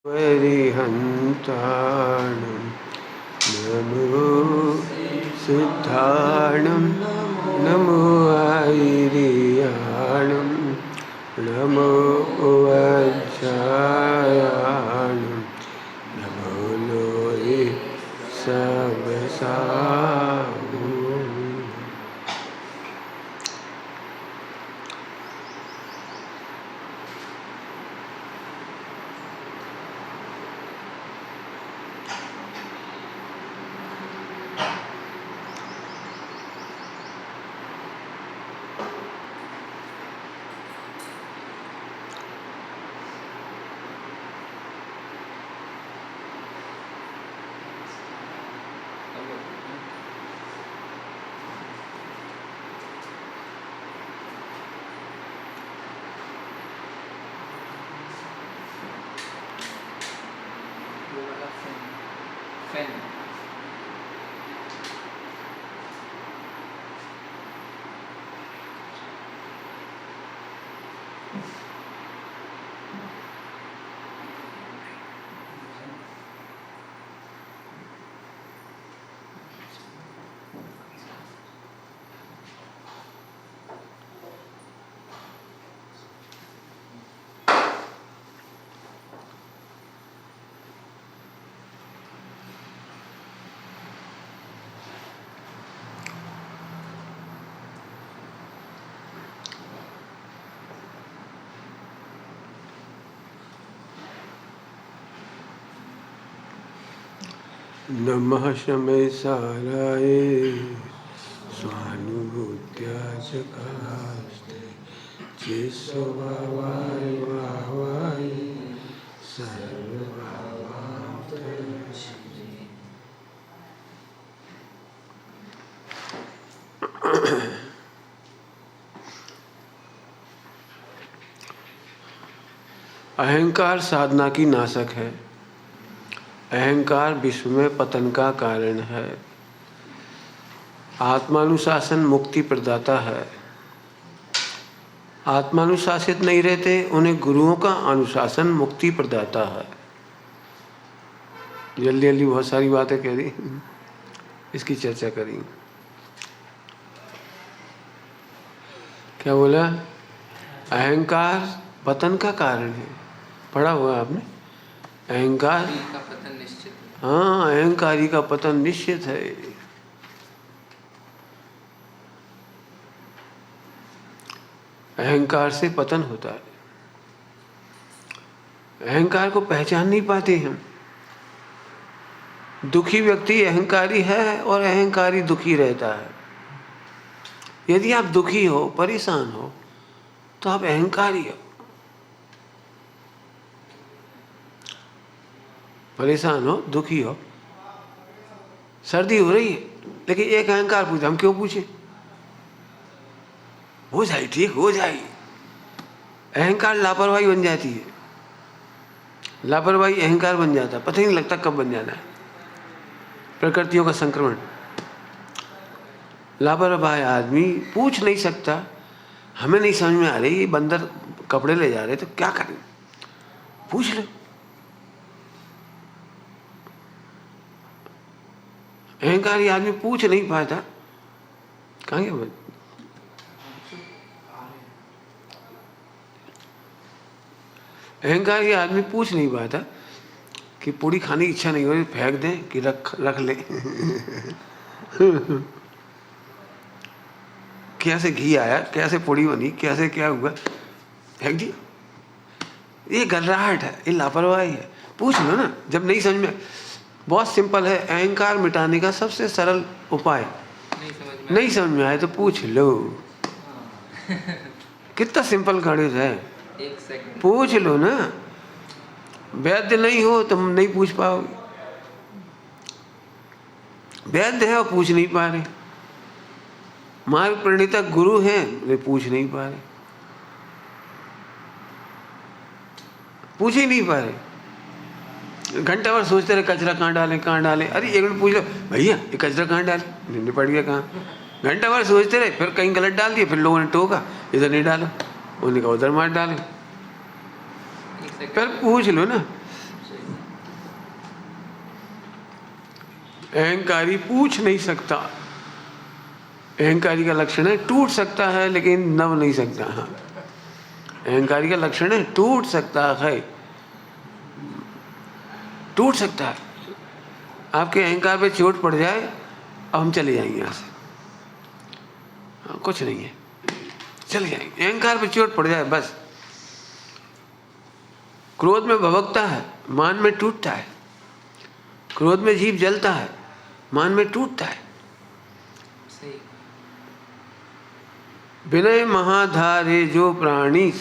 वरिहन्ताणं नमो सिद्धाणं नमो आयर्याणं नमो वज्रायाणं नमो लोये सबसागुं। नमः शमैसाराय स्वानुभूत्याचकास्ते चिस्वभावाय भावाय सर्वभावान्तरश्री। अहंकार साधना की नाशक है। अहंकार विश्व में पतन का कारण है। आत्मानुशासन मुक्ति प्रदाता है। आत्मानुशासित नहीं रहते, उन्हें गुरुओं का अनुशासन मुक्ति प्रदाता है। जल्दी जल्दी बहुत सारी बातें कह दी, इसकी चर्चा करेंगे। क्या बोला? अहंकार पतन का कारण है। पढ़ा हुआ आपने? अहंकार का पतन निश्चित है। हाँ, अहंकारी का पतन निश्चित है। अहंकार से पतन होता है। अहंकार को पहचान नहीं पाते हम। दुखी व्यक्ति अहंकारी है और अहंकारी दुखी रहता है। यदि आप दुखी हो, परेशान हो, तो आप अहंकारी हो। परेशान हो, दुखी हो, सर्दी हो रही है, लेकिन एक अहंकार पूछे, हम क्यों पूछे? हो जाए, ठीक हो जाए। अहंकार लापरवाही बन जाती है। लापरवाही अहंकार बन जाता है, पता ही नहीं लगता कब बन जाना है। प्रकृतियों का संक्रमण। लापरवाही आदमी पूछ नहीं सकता, हमें नहीं समझ में आ रही, ये बंदर कपड़े ले जा रहे तो क्या करें, पूछ लो। अहंकारी आदमी पूछ नहीं पाता। कहाँ गया? अहंकारी आदमी पूछ नहीं पाता कि पूरी खाने की इच्छा नहीं हो रही, फेंक दें कि रख ले। कैसे घी आया, कैसे पूड़ी बनी, कैसे क्या हुआ, फेंक दी। ये गर्राहट है, ये लापरवाही है। पूछ लो ना, जब नहीं समझ में। बहुत सिंपल है, अहंकार मिटाने का सबसे सरल उपाय। नहीं समझ में आए तो पूछ लो। कितना सिंपल गणित है। पूछ लो ना। वैद्य नहीं हो तुम नहीं पूछ पाओगे। वैद्य है और पूछ नहीं पा रहे। मार्ग प्रणेता गुरु हैं, वे पूछ नहीं पा रहे, पूछ ही नहीं पा रहे। घंटा भर सोचते रहे कचरा कहाँ डालें कहाँ डालें। अरे एक मिनट पूछ लो, भैया ये कचरा कहाँ डालें, निपट गया कहाँ। घंटा भर सोचते रहे, फिर कहीं गलत डाल दिया, फिर लोगों ने टोका इधर नहीं डालो, उन्होंने कहा उधर मार डालें। फिर पूछ लो ना। अहंकारी पूछ नहीं सकता। अहंकारी का लक्षण है टूट सकता है लेकिन नव नहीं सकता। हाँ, अहंकारी का लक्षण है टूट सकता है, टूट सकता है। आपके अहंकार पे चोट पड़ जाए, अब हम चले जाएंगे यहाँ से। हाँ, कुछ नहीं है, चले जाएंगे। अहंकार पे चोट पड़ जाए बस। क्रोध में भभकता है, मान में टूटता है। क्रोध में जीभ जलता है, मान में टूटता है। विनय महाधारे जो प्राणी,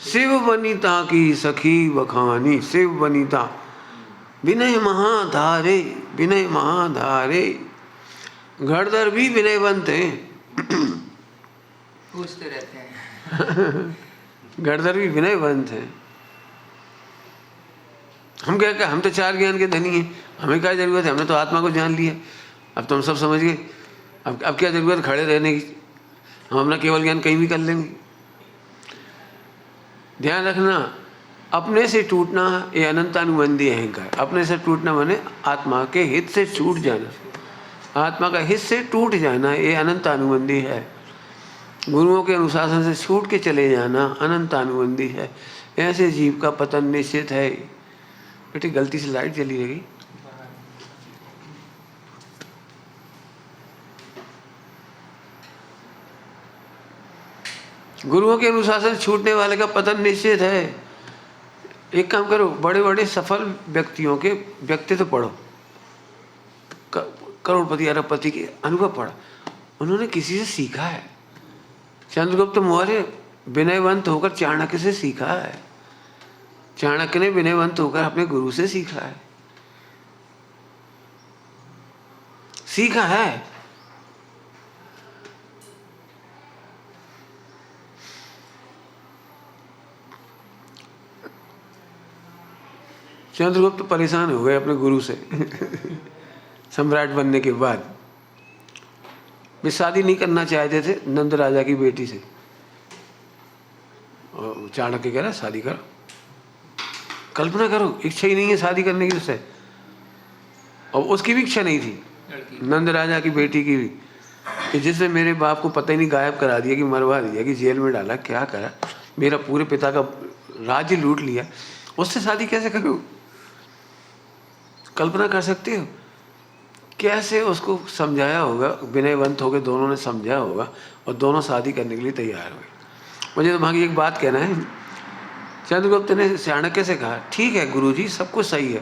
शिव वनिता की सखी बखानी। शिव वनिता, विनय महाधारे, विनय महाधारे। घरदर भी विनयवंत हैं। पूछते रहते हैं। घरदर भी विनयवंत हैं। हम क्या, हम तो चार ज्ञान के धनी हैं, हमें क्या जरूरत है? हमने तो आत्मा को जान लिया। अब तो हम सब समझ गए, अब क्या जरूरत खड़े रहने की? हम अपना केवल ज्ञान कहीं भी कर लेंगे। ध्यान रखना, अपने से टूटना ये अनंतानुबंधी अहंकार। अपने से टूटना माने आत्मा के हित से छूट जाना। आत्मा का हित से टूट जाना ये अनंतानुबंधी है। गुरुओं के अनुशासन से छूट के चले जाना अनंतानुबंधी है। ऐसे जीव का पतन निश्चित है। बेटी गलती से लाइट चली गई। गुरुओं के अनुशासन छूटने वाले का पतन निश्चित है। एक काम करो, बड़े बड़े सफल व्यक्तियों के व्यक्तित्व पढ़ो, करोड़पति अरबपति के अनुभव पढ़ो। उन्होंने किसी से सीखा है। चंद्रगुप्त मौर्य विनयवंत होकर चाणक्य से सीखा है। चाणक्य ने विनयवंत होकर अपने गुरु से सीखा है। सीखा है। चंद्रगुप्त परेशान हो गए अपने गुरु से सम्राट बनने के बाद। वे शादी नहीं करना चाहते थे नंद राजा की बेटी से, और चाणक्य कह रहा शादी करो। कल्पना करो, इच्छा ही नहीं है शादी करने की उससे, और उसकी भी इच्छा नहीं थी नंद राजा की बेटी की भी, कि जिसने मेरे बाप को पता ही नहीं गायब करा दिया, कि मरवा दिया, कि जेल में डाला, क्या करा, मेरा पूरे पिता का राज्य लूट लिया, उससे शादी कैसे करूं? कल्पना कर सकते हो कैसे उसको समझाया होगा? विनयवंत होकर दोनों ने समझाया होगा और दोनों शादी करने के लिए तैयार हुए। मुझे तो भागी एक बात कहना है। चंद्रगुप्त ने चाणक्य से कहा, ठीक है गुरुजी, सब कुछ सही है,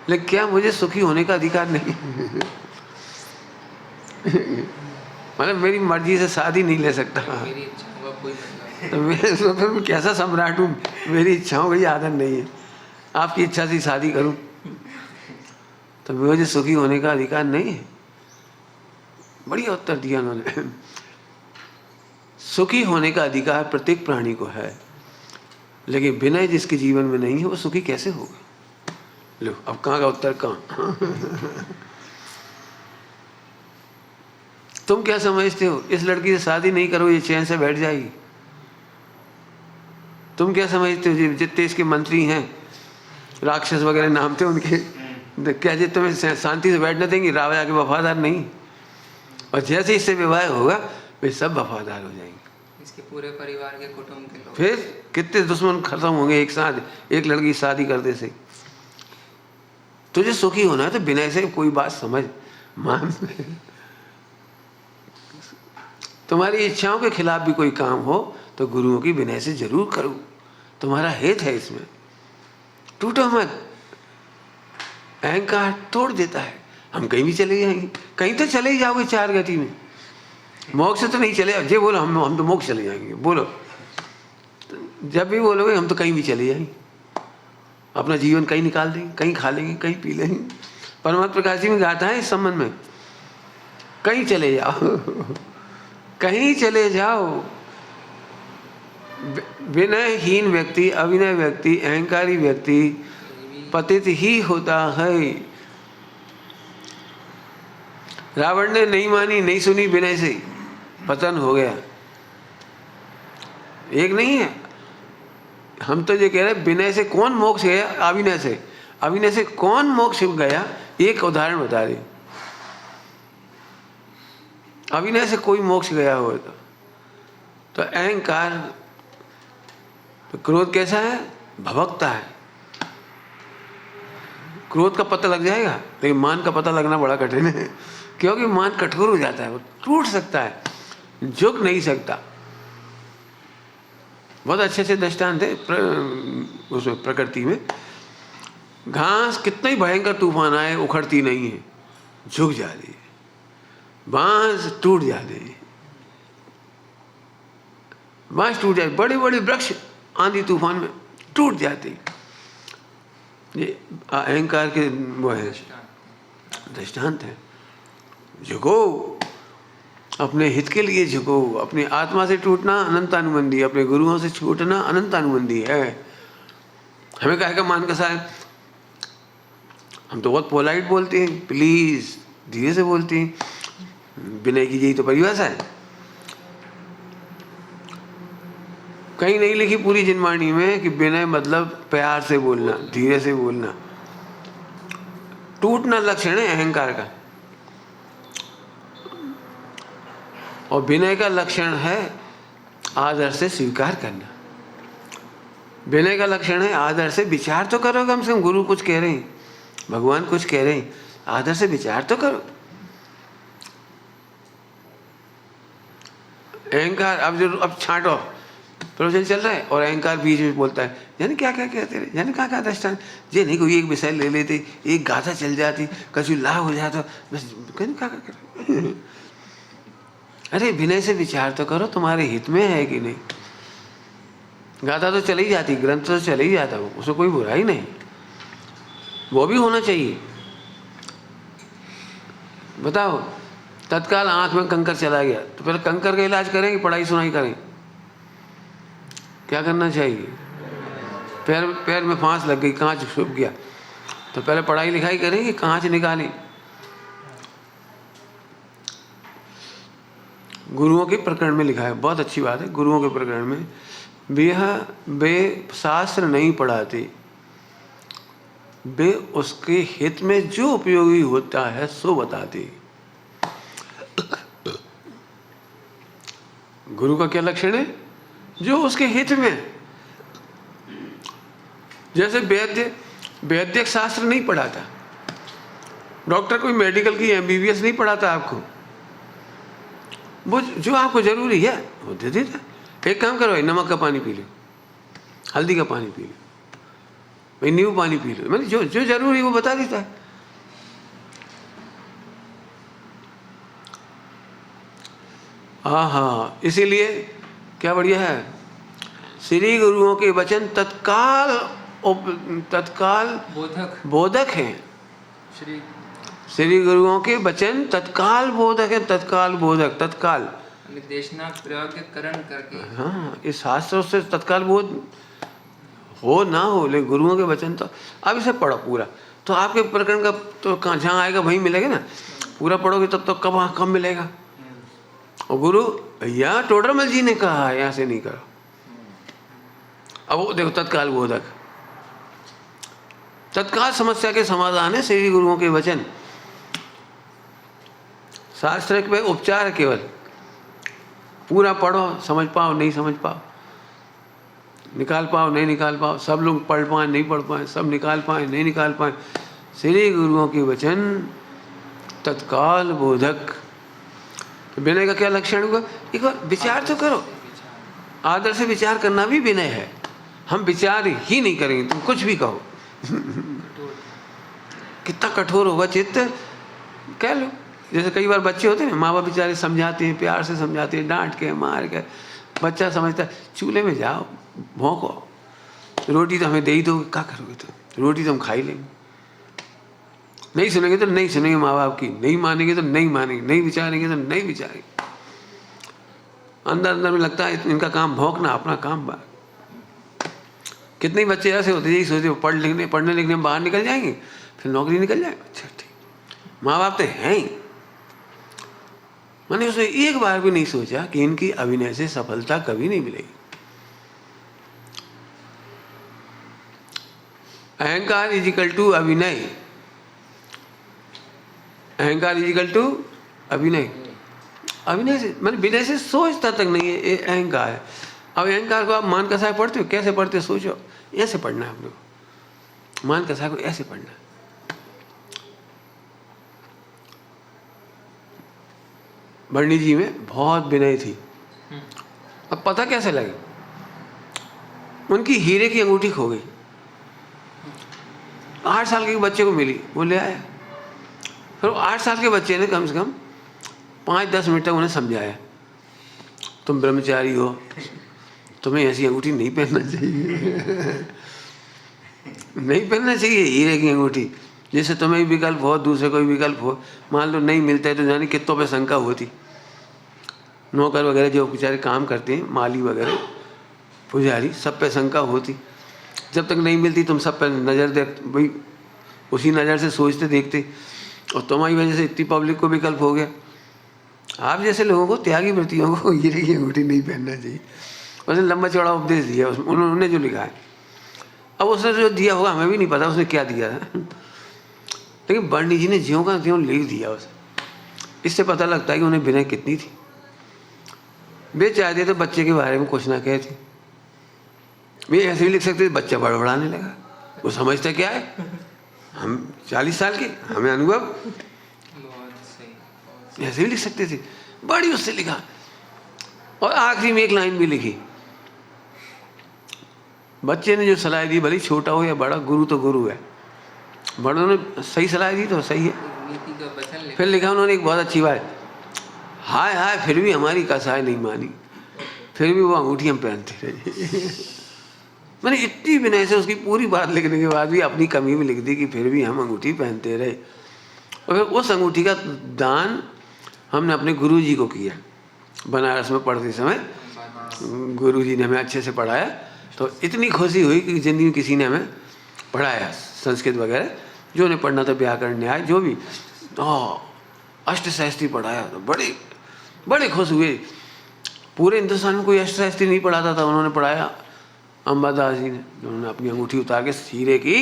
लेकिन क्या मुझे सुखी होने का अधिकार नहीं? मतलब मेरी मर्जी से शादी नहीं ले सकता? मेरी इच्छा का कोई मतलब तो मैं कैसा सम्राट हूँ? मेरी इच्छाओं का आदर नहीं है। आपकी इच्छा से शादी करूँ तो मुझे सुखी होने का अधिकार नहीं है। बढ़िया उत्तर दिया उन्होंने। सुखी होने का अधिकार प्रत्येक प्राणी को है, लेकिन विनय जिसके जीवन में नहीं है वो सुखी कैसे होगा? लो, अब कहाँ का उत्तर कहाँ? तुम क्या समझते हो इस लड़की से शादी नहीं करो ये चैन से बैठ जाएगी? तुम क्या समझते हो जितने इसके मंत्री हैं, राक्षस वगैरह नाम थे उनके, क्या जी तुम्हें शांति से बैठने देंगी? राजा के वफादार नहीं। और जैसे इससे विवाह होगा वे सब वफादार हो जाएंगे। इसके पूरे परिवार के कुटुंब के लोग, फिर कितने दुश्मन खत्म होंगे एक साथ, एक लड़की की शादी करते से। तुझे सुखी होना है तो विनय से कोई बात समझ मान। तुम्हारी इच्छाओं के खिलाफ भी कोई काम हो तो गुरुओं की विनय से जरूर करो। तुम्हारा हित है इसमें। टूटो मत। अहंकार तोड़ देता है। हम कहीं भी चले जाएंगे, कहीं तो चले ही जाओगे चार गति में। मोक्ष तो नहीं चले जे बोलो हम तो मोक्ष चले जाएंगे, बोलो जब भी बोलोगे हम तो कहीं भी चले जाएंगे, अपना जीवन कहीं निकाल देंगे, कहीं खा लेंगे, कहीं पी लेंगे। परमात्मा प्रकाश जी में गाता है इस संबंध में, कहीं चले जाओ कहीं चले जाओ। विनयहीन व्यक्ति, अविनय व्यक्ति, अहंकारी व्यक्ति पतित ही होता है। रावण ने नहीं मानी, नहीं सुनी, विनय से पतन हो गया। एक नहीं है, हम तो ये कह रहे हैं विनय से कौन मोक्ष गया? अविनय से। अविनय से कौन मोक्ष गया? एक उदाहरण बता रहे। अभिनय से कोई मोक्ष गया हो तो अहंकार, तो क्रोध कैसा है? भभकता है। क्रोध का पता लग जाएगा, लेकिन मान का पता लगना बड़ा कठिन है, क्योंकि मान कठोर हो जाता है, वो टूट सकता है, झुक नहीं सकता। बहुत अच्छे से दृष्टांत है उसमें प्रकृति में। घास कितना ही भयंकर तूफान आए उखड़ती नहीं है, झुक जाती है। बांस टूट जाते हैं, बांस टूट जाते, बड़े बड़े वृक्ष आंधी तूफान में टूट जाते। ये अहंकार के वो है, दृष्टांत है। झुको, अपने हित के लिए झुको। अपनी आत्मा से टूटना अनंतानुबंधी, अपने गुरुओं से छूटना अनंतानुबंधी है। हमें कहे का मान कसा है? हम तो बहुत पोलाइट बोलते हैं, प्लीज धीरे से बोलते हैं। विनय की यही तो परिभाषा है। कहीं नहीं लिखी पूरी जिनवाणी में कि विनय मतलब प्यार से बोलना, धीरे से बोलना। टूटना लक्षण है अहंकार का, और विनय का लक्षण है आदर से स्वीकार करना। विनय का लक्षण है आदर से विचार तो करो, कम से कम गुरु कुछ कह रहे हैं, भगवान कुछ कह रहे हैं, आदर से विचार तो करो। अहंकार अब छांटो, प्रवचन चल रहा है और अहंकार बीच में बोलता है, यानी क्या क्या कहते रहे, यानी क्या क्या दृष्टांत, जे नहीं कोई एक विषय ले लेते, एक गाथा चल जाती, कछु लाभ हो जाता, बस क्या क्या कर। अरे विनय से विचार तो करो, तुम्हारे हित में है कि नहीं। गाथा तो चली जाती, ग्रंथ तो चले ही जाता, उसमें कोई बुराई नहीं, वो भी होना चाहिए। बताओ, तत्काल आंख में कंकर चला गया तो पहले कंकर का इलाज करें कि पढ़ाई सुनाई करें? क्या करना चाहिए? पैर में फांस लग गई, कांच छुप गया, तो पहले पढ़ाई लिखाई करें कि कांच निकालें? गुरुओं के प्रकरण में लिखा है, बहुत अच्छी बात है। गुरुओं के प्रकरण में वे शास्त्र नहीं पढ़ाते, वे उसके हित में जो उपयोगी होता है सो बताते। गुरु का क्या लक्षण है? जो उसके हित में। जैसे वैद्य शास्त्र नहीं पढ़ाता, डॉक्टर कोई मेडिकल की MBBS नहीं पढ़ाता आपको, वो जो आपको जरूरी है वो दे देता। एक काम करो, नमक का पानी पी लो, हल्दी का पानी पी लो, भाई नींबू पानी पी लो, मतलब जो जो जरूरी है वो बता देता है। हाँ, इसीलिए क्या बढ़िया है, श्री गुरुओं के वचन तत्काल बोधक हैं। श्री गुरुओं के वचन तत्काल बोधक है, तत्काल बोधक, तत्काल देशना प्रयोग के करण करके। हाँ, इस शास्त्रों से तत्काल बोध हो ना हो, लेकिन गुरुओं के वचन तो अब इसे पढ़ो पूरा, तो आपके प्रकरण का तो जहाँ आएगा वहीं मिलेगा ना। पूरा पढ़ोगे तब तो कब मिलेगा। और गुरु भैया टोडरमल जी ने कहा है, यहाँ से नहीं करो। अब वो देखो, तत्काल बोधक, तत्काल समस्या के समाधान है श्री गुरुओं के वचन। शास्त्र के उपचार है केवल, पूरा पढ़ो, समझ पाओ नहीं समझ पाओ, निकाल पाओ नहीं निकाल पाओ, सब लोग पढ़ पाए नहीं पढ़ पाए, सब निकाल पाए नहीं निकाल पाए, श्री गुरुओं के वचन तत्काल बोधक। तो विनय का क्या लक्षण हुआ? एक बार विचार तो करो, आदर से विचार करना भी विनय है। हम विचार ही नहीं करेंगे, तुम कुछ भी कहो। कितना कठोर होगा चित्त, कह लो। जैसे कई बार बच्चे होते हैं, माँ बाप बेचारे समझाते हैं, प्यार से समझाते हैं, डांट के मार के, बच्चा समझता है चूल्हे में जाओ भौंको, रोटी तो हमें दे ही दोगे, क्या करोगे तुम, रोटी तो हम खा ही लेंगे। नहीं सुनेंगे तो नहीं सुनेंगे माँ बाप की, नहीं मानेंगे तो नहीं मानेंगे, नहीं विचारेंगे तो नहीं विचारेंगे। अंदर अंदर में लगता है इनका काम भौंकना, अपना काम बात। कितने बच्चे ऐसे होते यही सोचते पढ़ने लिखने में बाहर निकल जाएंगे, फिर नौकरी निकल जाएगी। अच्छा ठीक, माँ बाप तो हैं ही। मैंने उसने एक बार भी नहीं सोचा कि इनकी अभिनय से सफलता कभी नहीं मिलेगी। अहंकार इजिकल टू अभिनय, अहंकार इजिकल टू अभिनय। अभिनय से मैंने विनय से सोचता तक नहीं है, ये अहंकार है। अब अहंकार को आप मान कसाय पढ़ते हो, कैसे पढ़ते हो सोचो, ऐसे पढ़ना है आप लोग, मान कसाय को ऐसे पढ़ना है। बर्णी जी में बहुत विनय थी। अब पता कैसे लगे, उनकी हीरे की अंगूठी खो गई, 8 साल के बच्चे को मिली, वो ले आया। फिर 8 साल के बच्चे ने कम से कम 5-10 मिनट तक उन्हें समझाया, तुम ब्रह्मचारी हो, तुम्हें ऐसी अंगूठी नहीं पहनना चाहिए नहीं पहनना चाहिए हीरे की अंगूठी, जैसे तुम्हें विकल्प हो, दूसरे कोई विकल्प हो, मान लो नहीं मिलता है तो जाने कितों पे शंका होती। नौकर वगैरह जो बेचारे काम करते हैं, माली वगैरह, पुजारी, सब पे शंका होती। जब तक नहीं मिलती तुम सब पे नज़र दे, भाई उसी नज़र से सोचते देखते, और तुम्हारी वजह से इतनी पब्लिक को विकल्प हो गया। आप जैसे लोगों को, त्यागी वृत्तियों को हीरे की अंगूठी नहीं पहनना चाहिए। उसने लंबा चौड़ा उपदेश दिया, उन्होंने जो लिखा है। अब उसने जो दिया होगा हमें भी नहीं पता उसने क्या दिया था, लेकिन बर्णी जी ने ज्यों का त्यों लिख दिया उसे। इससे पता लगता है कि उन्हें विनय कितनी थी। वे चाहते तो बच्चे के बारे में कुछ ना कहते, वे ऐसे भी लिख सकते थे, बच्चा बड़बड़ाने लगा, वो समझता क्या है, हम 40 साल के, हमें अनुभव, ऐसे भी लिख सकते थे। बड़ी उससे लिखा, और आखिरी में एक लाइन भी लिखी, बच्चे ने जो सलाह दी, भले छोटा हो या बड़ा, गुरु तो गुरु है, बड़ों ने सही सलाह दी तो सही है। फिर लिखा उन्होंने एक बहुत अच्छी बात, हाय हाय फिर भी हमारी कसाय नहीं मानी, फिर भी वो अंगूठी हम पहनते रहे मैंने इतनी विनय से उसकी पूरी बात लिखने के बाद भी अपनी कमी भी लिख दी कि फिर भी हम अंगूठी पहनते रहे। और फिर उस अंगूठी का दान हमने अपने गुरु जी को किया। बनारस में पढ़ते समय गुरु जी ने हमें अच्छे से पढ़ाया, तो इतनी खुशी हुई कि जिंदगी में किसी ने हमें पढ़ाया संस्कृत वगैरह, जो उन्हें पढ़ना था, व्याकरण न्याय जो भी, अष्टशास्त्री पढ़ाया, तो बड़े खुश हुए। पूरे हिंदुस्तान में कोई अष्टशास्त्री नहीं पढ़ाता था, उन्होंने पढ़ाया अंबादास जी ने, उन्होंने अपनी अंगूठी उतार के हीरे की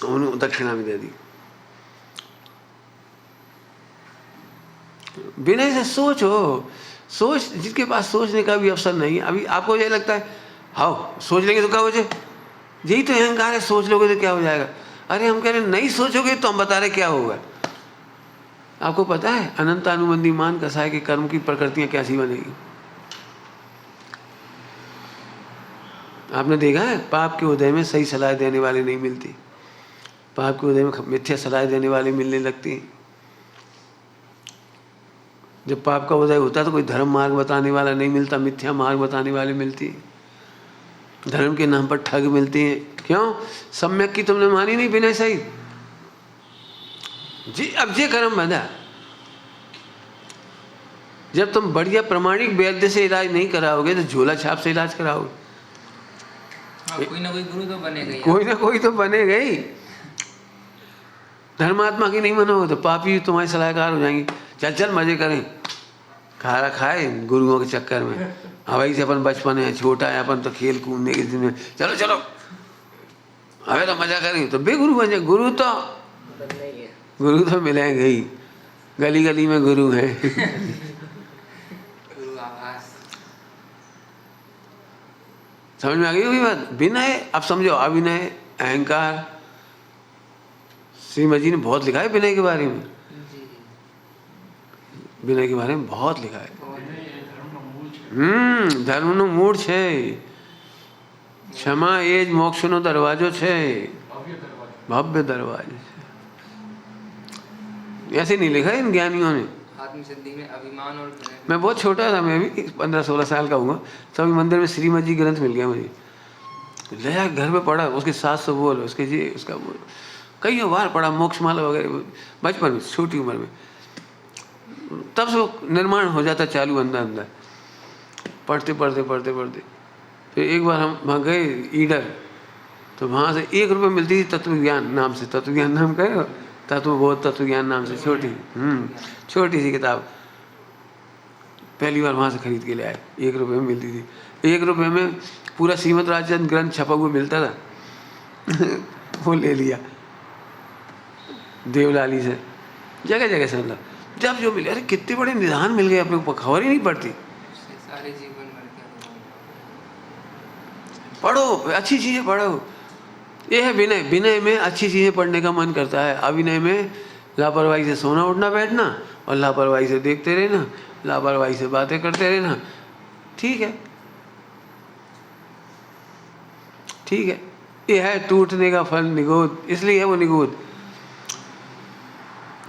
उन्होंने दक्षिणा में दे दी। विनय से सोचो, सोच, जिसके पास सोचने का भी अवसर नहीं है। अभी आपको ये लगता है हाँ सोच लेंगे तो क्या हो जाए, यही तो अहंकार है, सोच लोगे तो क्या हो जाएगा। अरे हम कह रहे नहीं सोचोगे तो हम बता रहे क्या होगा। आपको पता है अनंत अनुबंधी मान कसाय के कर्म की प्रकृतियां कैसी बनेगी। आपने देखा है पाप के उदय में सही सलाह देने वाले नहीं मिलती, पाप के उदय में मिथ्या सलाह देने वाले मिलने लगती हैं। जब पाप का उदय होता है तो कोई धर्म मार्ग बताने वाला नहीं मिलता, मिथ्या मार्ग बताने वाले मिलती है। धर्म के नाम पर ठग मिलते हैं। क्यों? सम्यक की तुमने मानी नहीं विनय सही जी। अब जे कर्म बंधा, जब तुम बढ़िया प्रमाणिक वैद्य से इलाज नहीं कराओगे तो झोला छाप से इलाज कराओगे। कोई ना कोई गुरु तो बनेगा ही, कोई ना कोई तो बनेगा ही। धर्मात्मा की नहीं मनोगे तो पापी तुम्हारे सलाहकार हो जाएंगे। चल चल मजे करें, खारा खाए गुरुओं के चक्कर में। हवाई से अपन बचपन है, छोटा है, अपन तो खेल कूदने के दिन में चलो चलो हमें तो मजा करेंगे, तो बेगुरु बन जाए। गुरु तो मिलेंगे ही, गली गली में गुरु है गुरु आवास। समझ में आ गई होगी बात। विनय, अब समझो, अभिनय, अहंकार, श्रीमती जी ने बहुत लिखा है विनय के बारे में, विनय के बारे में बहुत लिखा है। धर्मનો મૂળ છે, ક્ષમા એ જ મોક્ષનો દરવાજો છે, ભવ્ય દરવાજો છે। ऐसे नहीं लिखा है इन ज्ञानियों ने। आत्मसिद्धि में अभिमान और मैं बहुत छोटा था, मैं भी 15-16 साल का हूँ, तभी मंदिर में श्रीमती जी ग्रंथ मिल गया मुझे, ले जाकर घर में पढ़ा। उसके 700 बोल, उसके ये उसका बोल, कई बार पढ़ा, मोक्षमाला वगैरह बचपन में, छोटी उम्र में। तब से निर्माण हो जाता चालू अंदर अंदर, पढ़ते पढ़ते पढ़ते पढ़ते। फिर एक बार हम वहाँ गए ईडर, तो वहाँ से 1 रुपये मिलती थी तत्वज्ञान नाम से। तत्वज्ञान नाम कहे, तत्वबोध तत्वज्ञान नाम से छोटी सी किताब। पहली बार वहाँ से खरीद के ले आए, 1 रुपये में मिलती थी। 1 रुपये में पूरा श्रीमद् राजचंद्र ग्रंथ छपा हुआ मिलता था वो ले लिया देवलाली से, जगह जगह से। मतलब जब जो मिले, अरे कितने बड़े निधान मिल गए अपने को, खबर ही नहीं पड़ती। उससे सारे जीवन भर के अनुभव। पढ़ो, अच्छी चीज़ें पढ़ो। ये है विनय। विनय में अच्छी चीज़ें पढ़ने का मन करता है। अविनय में लापरवाही से सोना उठना बैठना और लापरवाही से देखते रहना, लापरवाही से बातें करते रहना। ठीक है, ठीक है। ये है टूटने का फल निगोद, इसलिए है वो निगोद।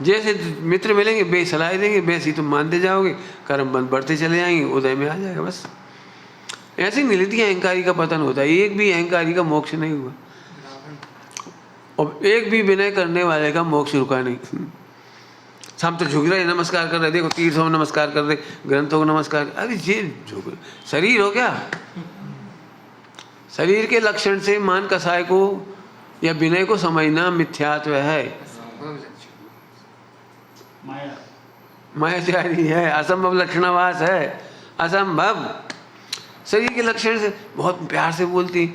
जैसे मित्र मिलेंगे बेसलाह देंगे, वैसे ही तुम मानते जाओगे, कर्म बंद बढ़ते चले जाएंगे, उदय में आ जाएगा बस। ऐसी निलिति अहंकारी का पतन होता है। एक भी अहंकारी का मोक्ष नहीं हुआ और एक भी विनय करने वाले का मोक्ष रुका नहीं। हम तो झुक रहे, नमस्कार कर रहे, देखो तीर्थों में नमस्कार कर रहे, ग्रंथों को नमस्कार। अरे ये झुक, शरीर हो क्या? शरीर के लक्षण से मान कसाय को या विनय को समझना मिथ्यात्व है, मायाचारी है, असंभव लक्षणावास है, असंभव। शरीर के लक्षण से बहुत प्यार से बोलती,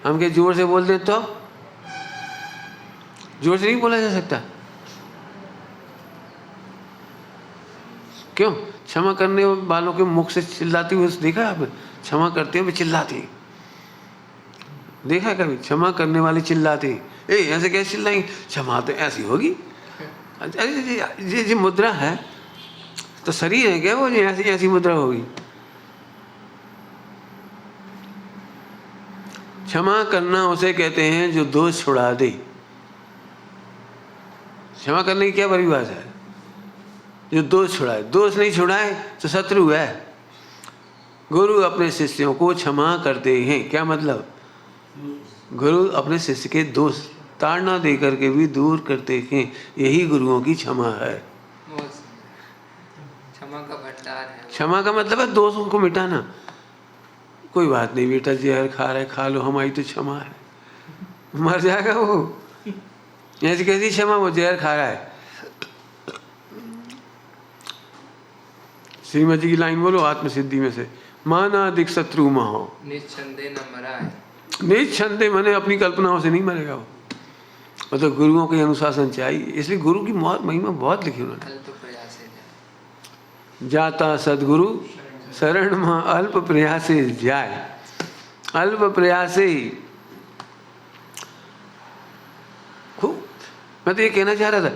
हम के जोर से बोल दे तो जोर से नहीं बोला जा सकता। क्यों? क्षमा करने वालों के मुख से चिल्लाती हुई देखा आपने? क्षमा करते हुए चिल्लाती देखा कभी? क्षमा करने वाले चिल्लाते, ए ऐसे कैसे चिल्लाएंगे? क्षमा तो ऐसी होगी। अरे ये मुद्रा है तो शरीर है क्या वो? ऐसी ऐसी मुद्रा होगी। क्षमा करना उसे कहते हैं जो दोष छुड़ा दे। क्षमा करने की क्या परिभाषा है? जो दोष छुड़ाए। दोष नहीं छुड़ाए तो शत्रु है। गुरु अपने शिष्यों को क्षमा करते हैं, क्या मतलब? गुरु अपने शिष्य के दोष ताड़ना दे करके भी दूर करते हैं, यही गुरुओं की क्षमा है। क्षमा का भंडार है। क्षमा का मतलब है दोषों को मिटाना। कोई बात नहीं बेटा, जहर खा रहे खा लो, हमारी तो क्षमा है। मर जाएगा वो। ऐसी कैसी क्षमा? वो जहर खा रहा है। श्रीमद जी की लाइन बोलो आत्मसिद्धि में से, मानादिक शत्रु महो निश्चंदे न मराए। निश्चंदे माने अपनी कल्पनाओं से नहीं मरेगा वो। मतलब गुरुओं के अनुशासन चाहिए, इसलिए गुरु की महिमा बहुत लिखी उन्होंने। जाता सदगुरु शरण में अल्प प्रयासे जाए। अल्प प्रयासे ही खूब। मैं तो ये कहना चाह रहा था,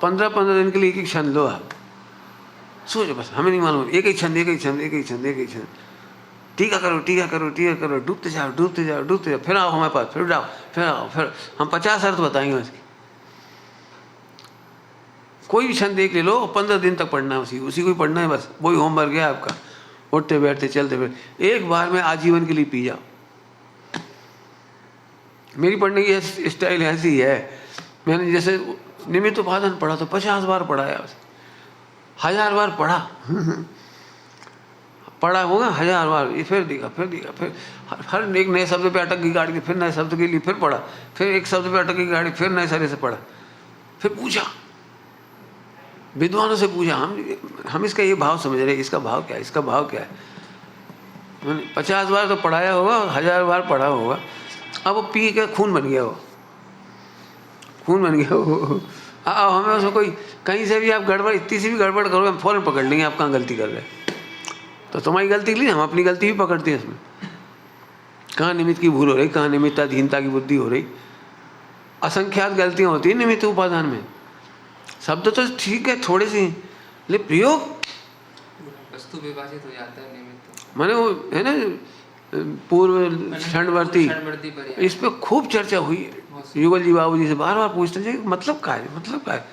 15-15 दिन के लिए एक एक क्षण लो आप, सोचो बस, हमें नहीं मालूम, एक एक क्षण, एक एक क्षण, एक एक क्षण, एक एक क्षण टीका करो, टीका करो, टीका करो, डूबते जाओ, डूबते जाओ, डूबते जाओ, फिर आओ हमारे पास, फिर जाओ, फिर आओ, फिर हम 50 अर्थ बताएंगे उसकी। कोई भी क्षण देख ले लो, 15 दिन तक पढ़ना है, उसी को ही पढ़ना है बस। वही होमवर्क है आपका। उठते बैठते चलते फिर एक बार में आजीवन के लिए पी जाओ। मेरी पढ़ने की स्टाइल ऐसी है, मैंने जैसे निमित्त उपादान पढ़ा तो 50 बार पढ़ा है, 1000 बार पढ़ा। पढ़ा होगा 1000 बार, ये फिर देखा, फिर देखा, फिर हर एक नए शब्द पे अटक गई गाड़ी, फिर नए शब्द के लिए फिर पढ़ा, फिर एक शब्द पे अटक गई गाड़ी, फिर नए सिरे से पढ़ा, फिर पूछा, विद्वानों से पूछा, हम इसका ये भाव समझ रहे, इसका भाव क्या है, इसका भाव क्या है। 50 बार तो पढ़ाया होगा, 1000 बार पढ़ा होगा। अब वो पी के खून बन गया, वो खून बन गया वो। हमें उसमें कोई कहीं से भी आप गड़बड़, इतनी सी भी गड़बड़ करोगे, हम फौरन पकड़ लेंगे आप कहाँ गलती कर रहे हैं। तो तुम्हारी गलती के लिए हम अपनी गलती भी पकड़ते हैं इसमें। कहाँ निमित्त की भूल हो रही, कहाँ निमित्ताधीनता की बुद्धि हो रही। असंख्यात गलतियाँ होती है निमित्त उपादान में। शब्द तो ठीक है थोड़े से, लेकिन प्रयोग वस्तु विभाजित हो जाता है निमित्त। माने वो है ना पूर्व क्षणवर्ती, इस पे खूब चर्चा हुई है। युगल जी बाबू जी से बार बार पूछते थे मतलब क्या है, मतलब क्या है।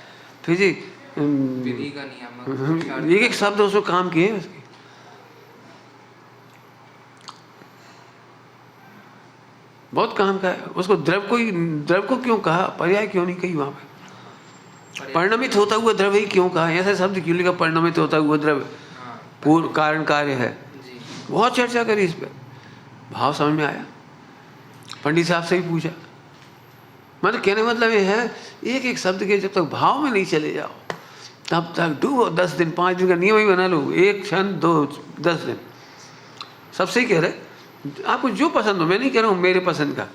फिर जी विधि का नियम, एक एक शब्द उसमें काम किए उसके। बहुत काम का है। उसको द्रव को क्यों कहा, पर्याय क्यों नहीं कही वहां पे। परिणमित होता हुआ द्रव्य ही क्यों कहा, ऐसा शब्द क्यों लिखा, परिणमित होता हुआ द्रव्य पूर्व कारण कार्य है। बहुत चर्चा करी इस पर, भाव समझ में आया। पंडित साहब से ही पूछा। मतलब कहने मतलब ये है, एक एक शब्द के जब तक भाव में नहीं चले जाओ तब तक डूबो। 10 दिन 5 दिन का नियम ही बना लो, 1 क्षण 2 10 दिन। सबसे ही कह रहे आपको जो पसंद हो, मैं नहीं कह रहा हूँ मेरे पसंद का,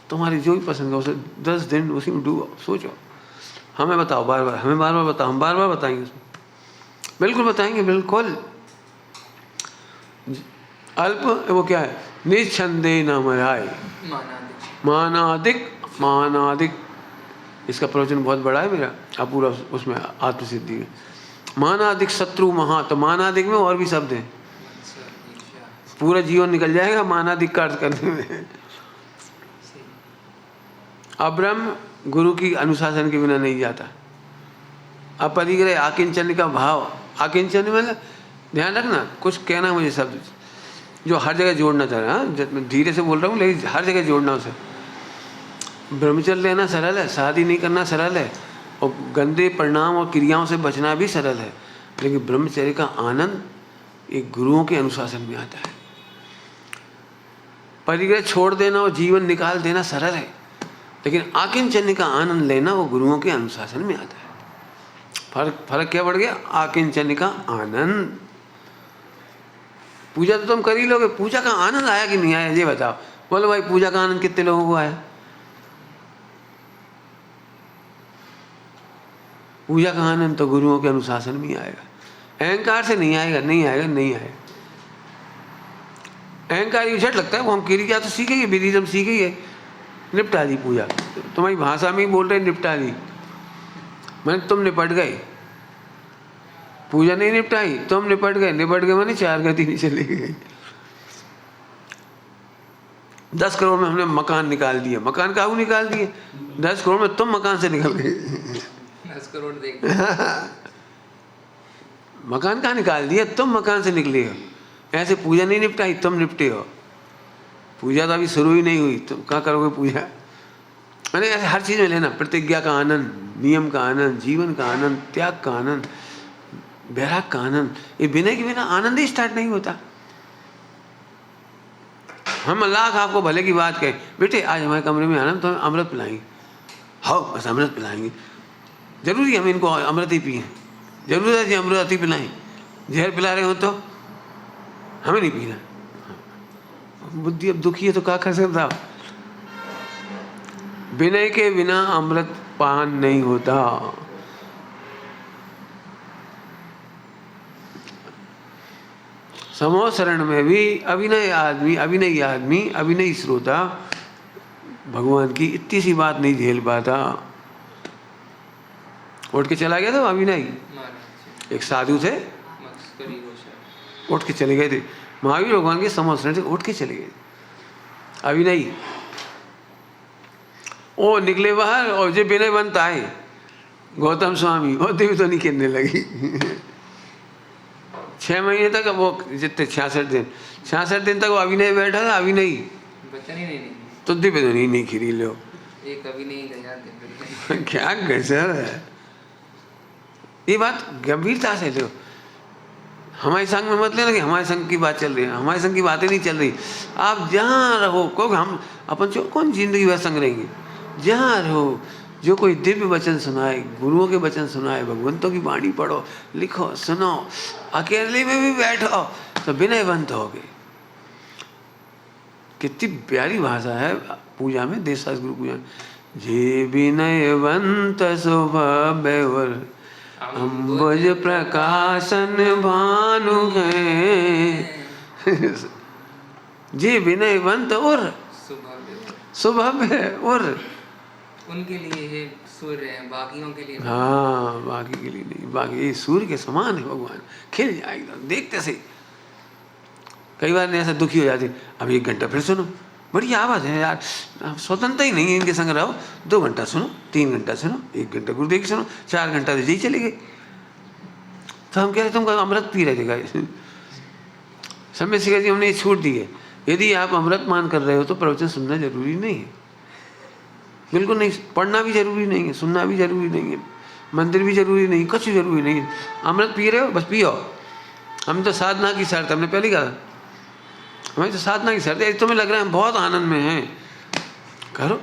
तुम्हारी जो भी पसंद का उसे 10 दिन उसी में डूबो, सोचो। हमें बताओ बार बार, हमें बार बार बताओ, हम बार बार बताएंगे उसमें। बिल्कुल बताएंगे, बिल्कुल। अल्प वो क्या है, निच्छंदे न मराए, मानादिक मानादिक। इसका प्रवचन बहुत बड़ा है मेरा, अब पूरा उसमें आत्मसिद्धि है। मानादिक शत्रु महा, तो मानादिक में और भी शब्द हैं, पूरा जीवन निकल जाएगा मानादिक का अर्थ करने में। अब्रह्म गुरु की अनुशासन के बिना नहीं जाता। अपरिग्रह आकिंचन का भाव, आकिंचन मतलब ध्यान रखना, कुछ कहना मुझे शब्द जो हर जगह जोड़ना चाह रहा है, धीरे से बोल रहा हूँ लेकिन हर जगह जोड़ना उसे। ब्रह्मचर्य लेना सरल है, शादी नहीं करना सरल है, और गंदे परिणाम और क्रियाओं से बचना भी सरल है, लेकिन ब्रह्मचर्य का आनंद एक गुरुओं के अनुशासन में आता है। परिग्रह छोड़ देना और जीवन निकाल देना सरल है, लेकिन आकिंचन्य का आनंद लेना वो गुरुओं के अनुशासन में आता है। फर्क क्या पड़ गया? आकिंचन्य का आनंद। पूजा तो तुम कर ही लोगे, पूजा का आनंद आया कि नहीं आया ये बताओ। बोलो भाई, पूजा का आनंद कितने लोगों को आया? पूजा का आनंद तो गुरुओं के अनुशासन में आएगा, अहंकार से नहीं आएगा, नहीं आएगा, नहीं आएगा। अहंकार ये झट लगता है, वो हम क्रिया तो सीखेंगे, विधि हम सीखेंगे, निपटा दी पूजा, तुम्हारी भाषा में ही बोल रहे निपटा दी, मैंने तुम निपट गए। पूजा नहीं निपटाई, तुम निपट गए। निपट गए मैंने 4 गति नहीं चली गई। 10 करोड़ में हमने मकान निकाल दिए, मकान काहू निकाल दिए? 10 करोड़ में तुम मकान से निकल गए। 10 करोड़ देख मकान कहाँ निकाल दिया? तुम मकान से निकले हो। ऐसे पूजा नहीं निपटाई, तुम निपटे हो। पूजा तो अभी शुरू ही नहीं हुई, तुम क्या करोगे पूजा? मैंने ऐसे हर चीज़ में लेना, प्रतिज्ञा का आनंद, नियम का आनंद, जीवन का आनंद, त्याग का आनंद, वैराग का आनंद। ये विनय के बिना आनंद ही स्टार्ट नहीं होता। हम लाख आपको भले की बात कहें, बेटे आज हमारे कमरे में आना, तो हम अमृत पिलाएंगे। हाँ बस अमृत पिलाएंगे, जरूरी हम इनको अमृत ही पिए, जरूर है जी अमृत ही पिलाएं। जहर पिला रहे हो तो हमें नहीं पीना। बुद्धि अब दुखी है तो क्या कर सकता? विनय के बिना अमृत पान नहीं होता। समूह शरण में भी अभिनय आदमी, अभिनयी श्रोता भगवान की इतनी सी बात नहीं झेल पाता। उठ के चला गया था अभिनयी, एक साधु थे, उठ के चले गए थे महावीर भगवान के समूह शरण से, उठ के चले गए। अभिनयी ओ निकले बाहर, और जो विनय बनता है गौतम स्वामी, और देवी तो नहीं खेलने लगी। 6 महीने तक वो जितने 66 दिन तक वो अभिनय बैठा था। अभिनयी तो दिव्य तो नहीं खिरी लो, एक अभिनयी क्या गजब है। ये बात गंभीरता से लो। हमारे संग में मत लेना कि हमारे संग की बात चल रही है, हमारे संग की बातें नहीं चल रही। आप जहाँ रहो, क्योंकि हम अपन जो कौन जिंदगी भर संग रहेंगे, जहाँ रहो, जो कोई दिव्य वचन सुनाए, गुरुओं के वचन सुनाए, भगवंतों की वाणी पढ़ो, लिखो, सुनो, अकेले में भी बैठो तो विनयवंत होगे। कितनी प्यारी भाषा है पूजा में, देशदास गुरु पूजा। जे विनयवंत स्वभाव अम्बुज प्रकाशन भानु है। जे विनयवंत और स्वभाव है, और उनके लिए है सूर्य है, बाकियों के लिए हाँ, बाकी के लिए नहीं। बाकी सूर्य के समान है भगवान, खिल जाएगा देखते से। कई बार ऐसा दुखी हो जाते, अब 1 घंटा फिर सुनो, बड़ी आवाज़ है यार, स्वतंत्रता ही नहीं है, इनके संग रहो। 2 घंटा सुनो, 3 घंटा सुनो, 1 घंटा गुरुदेव की सुनो, 4 घंटा तो यही चले गए। तो हम कह रहे तुम अमृत पी रहे थे गाइस। समय से कहती हमने छूट दी है, यदि आप अमृत मान कर रहे हो तो प्रवचन सुनना जरूरी नहीं है, बिल्कुल नहीं। पढ़ना भी जरूरी नहीं है, सुनना भी जरूरी नहीं है, मंदिर भी जरूरी नहीं, कुछ जरूरी नहीं है। अमृत पी रहे हो बस पियो। हम तो साधना की शर्त, हमने पहले कहा हमें तो साधना की शर्त है। तुम्हें लग रहा है हम बहुत आनंद में हैं, करो।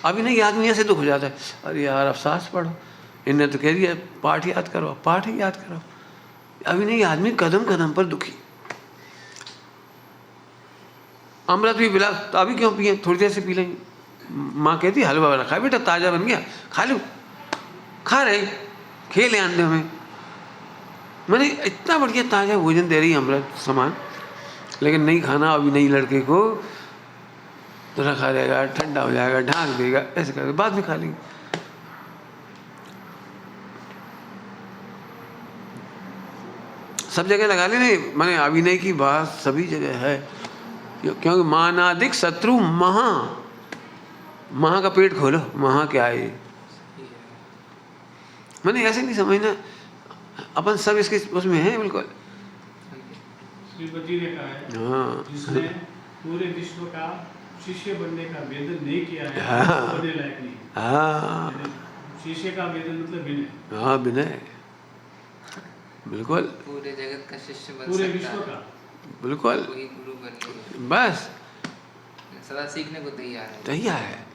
अभी नहीं, आदमी ऐसे दुख हो जाता है, अरे यार अब सांस पढ़ो, इन्हें तो कह दिया पाठ याद करो, पाठ ही याद करो। अभी नहीं, आदमी कदम कदम पर दुखी। अमृत भी पिला तो अभी क्यों पिए, थोड़ी देर से पी लेंगे। माँ कहती हलवा रखा बेटा, ताज़ा बन गया, खा लो। खा रहे, खेल आन दे हमें। मैंने इतना बढ़िया ताज़ा भोजन दे रही है अमृत समान, लेकिन नहीं खाना अभी नहीं, लड़के को तो रखा रहेगा, ठंडा हो जाएगा, ढांक देगा, ऐसे करके बाद में खा लेंगे। सब जगह लगा लेने, मैंने अभिनय की बात सभी जगह है, क्योंकि मानादिक शत्रु महा का पेट खोलो, महा क्या है। मैंने ऐसे नहीं समझना, अपन सब इसके उसमें है बिल्कुल। श्रीपति ने कहा है, हाँ, जिसने पूरे विश्व का शिष्य बनने का वेदन नहीं किया है, हाँ, बनने लायक नहीं। हाँ, शिष्य का वेदन मतलब विनय। हाँ, विनय, बिल्कुल, पूरे जगत का शिष्य बन पूरे सकता विश्व है, का बिल्कुल, वही गुरु बनने बस सदा सीखने को तैयार है। तैयार है।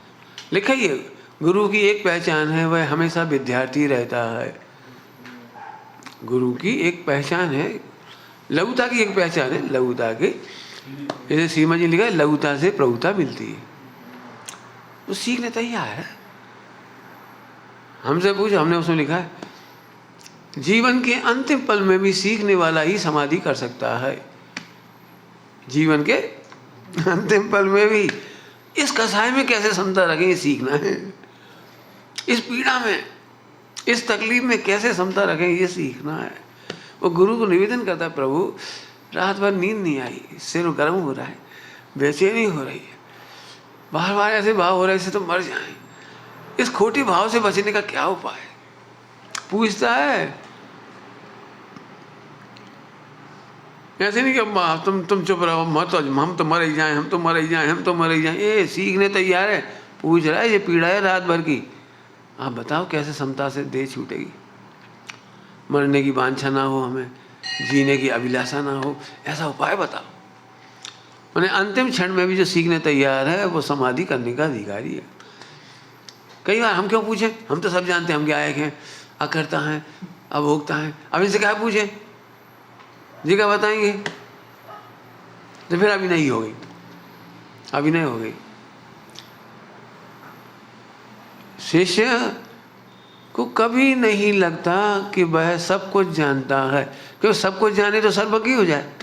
लिखा ही है, गुरु की एक पहचान है, वह हमेशा विद्यार्थी रहता है। गुरु की एक पहचान है, लघुता की एक पहचान है, लघुता की, जैसे सीमा जी लिखा है, लघुता से प्रभुता मिलती है। तो सीखने तैयार है। हमसे पूछो, हमने उसमें लिखा है, जीवन के अंतिम पल में भी सीखने वाला ही समाधि कर सकता है। जीवन के अंतिम पल में भी इस कसाय में कैसे समता रखें, ये सीखना है। इस पीड़ा में, इस तकलीफ में कैसे समता रखें, ये सीखना है। वो गुरु को निवेदन करता है, प्रभु रात भर नींद नहीं आई, सिर गर्म हो रहा है, बेचैनी हो रही है, बार बार ऐसे भाव हो रहे हैं, इससे तो मर जाएं। इस खोटी भाव से बचने का क्या उपाय? पूछता है। ऐसे नहीं कि तुम चुप रहो, मत, हम तो मर ही जाएं, हम तो मर ही जाएं, हम तो मर ही जाएं। ये सीखने तैयार है, पूछ रहा है, ये पीड़ा है रात भर की, आप बताओ कैसे समता से देह छूटेगी। मरने की वांछा ना हो, हमें जीने की अभिलाषा ना हो, ऐसा उपाय बताओ। मैंने अंतिम क्षण में भी जो सीखने तैयार है, वो समाधि करने का अधिकारी है। कई बार हम क्यों पूछें, हम तो सब जानते हैं, हम क्या हैं, अकर्ता हैं, अभोक्ता हैं, अब इनसे क्या पूछें, जी क्या बताएंगे? तो फिर अभी नहीं हो गई, अभी नहीं हो गई। शिष्य को कभी नहीं लगता कि वह सब कुछ जानता है, क्योंकि सब कुछ जाने तो सर्वज्ञ हो जाए।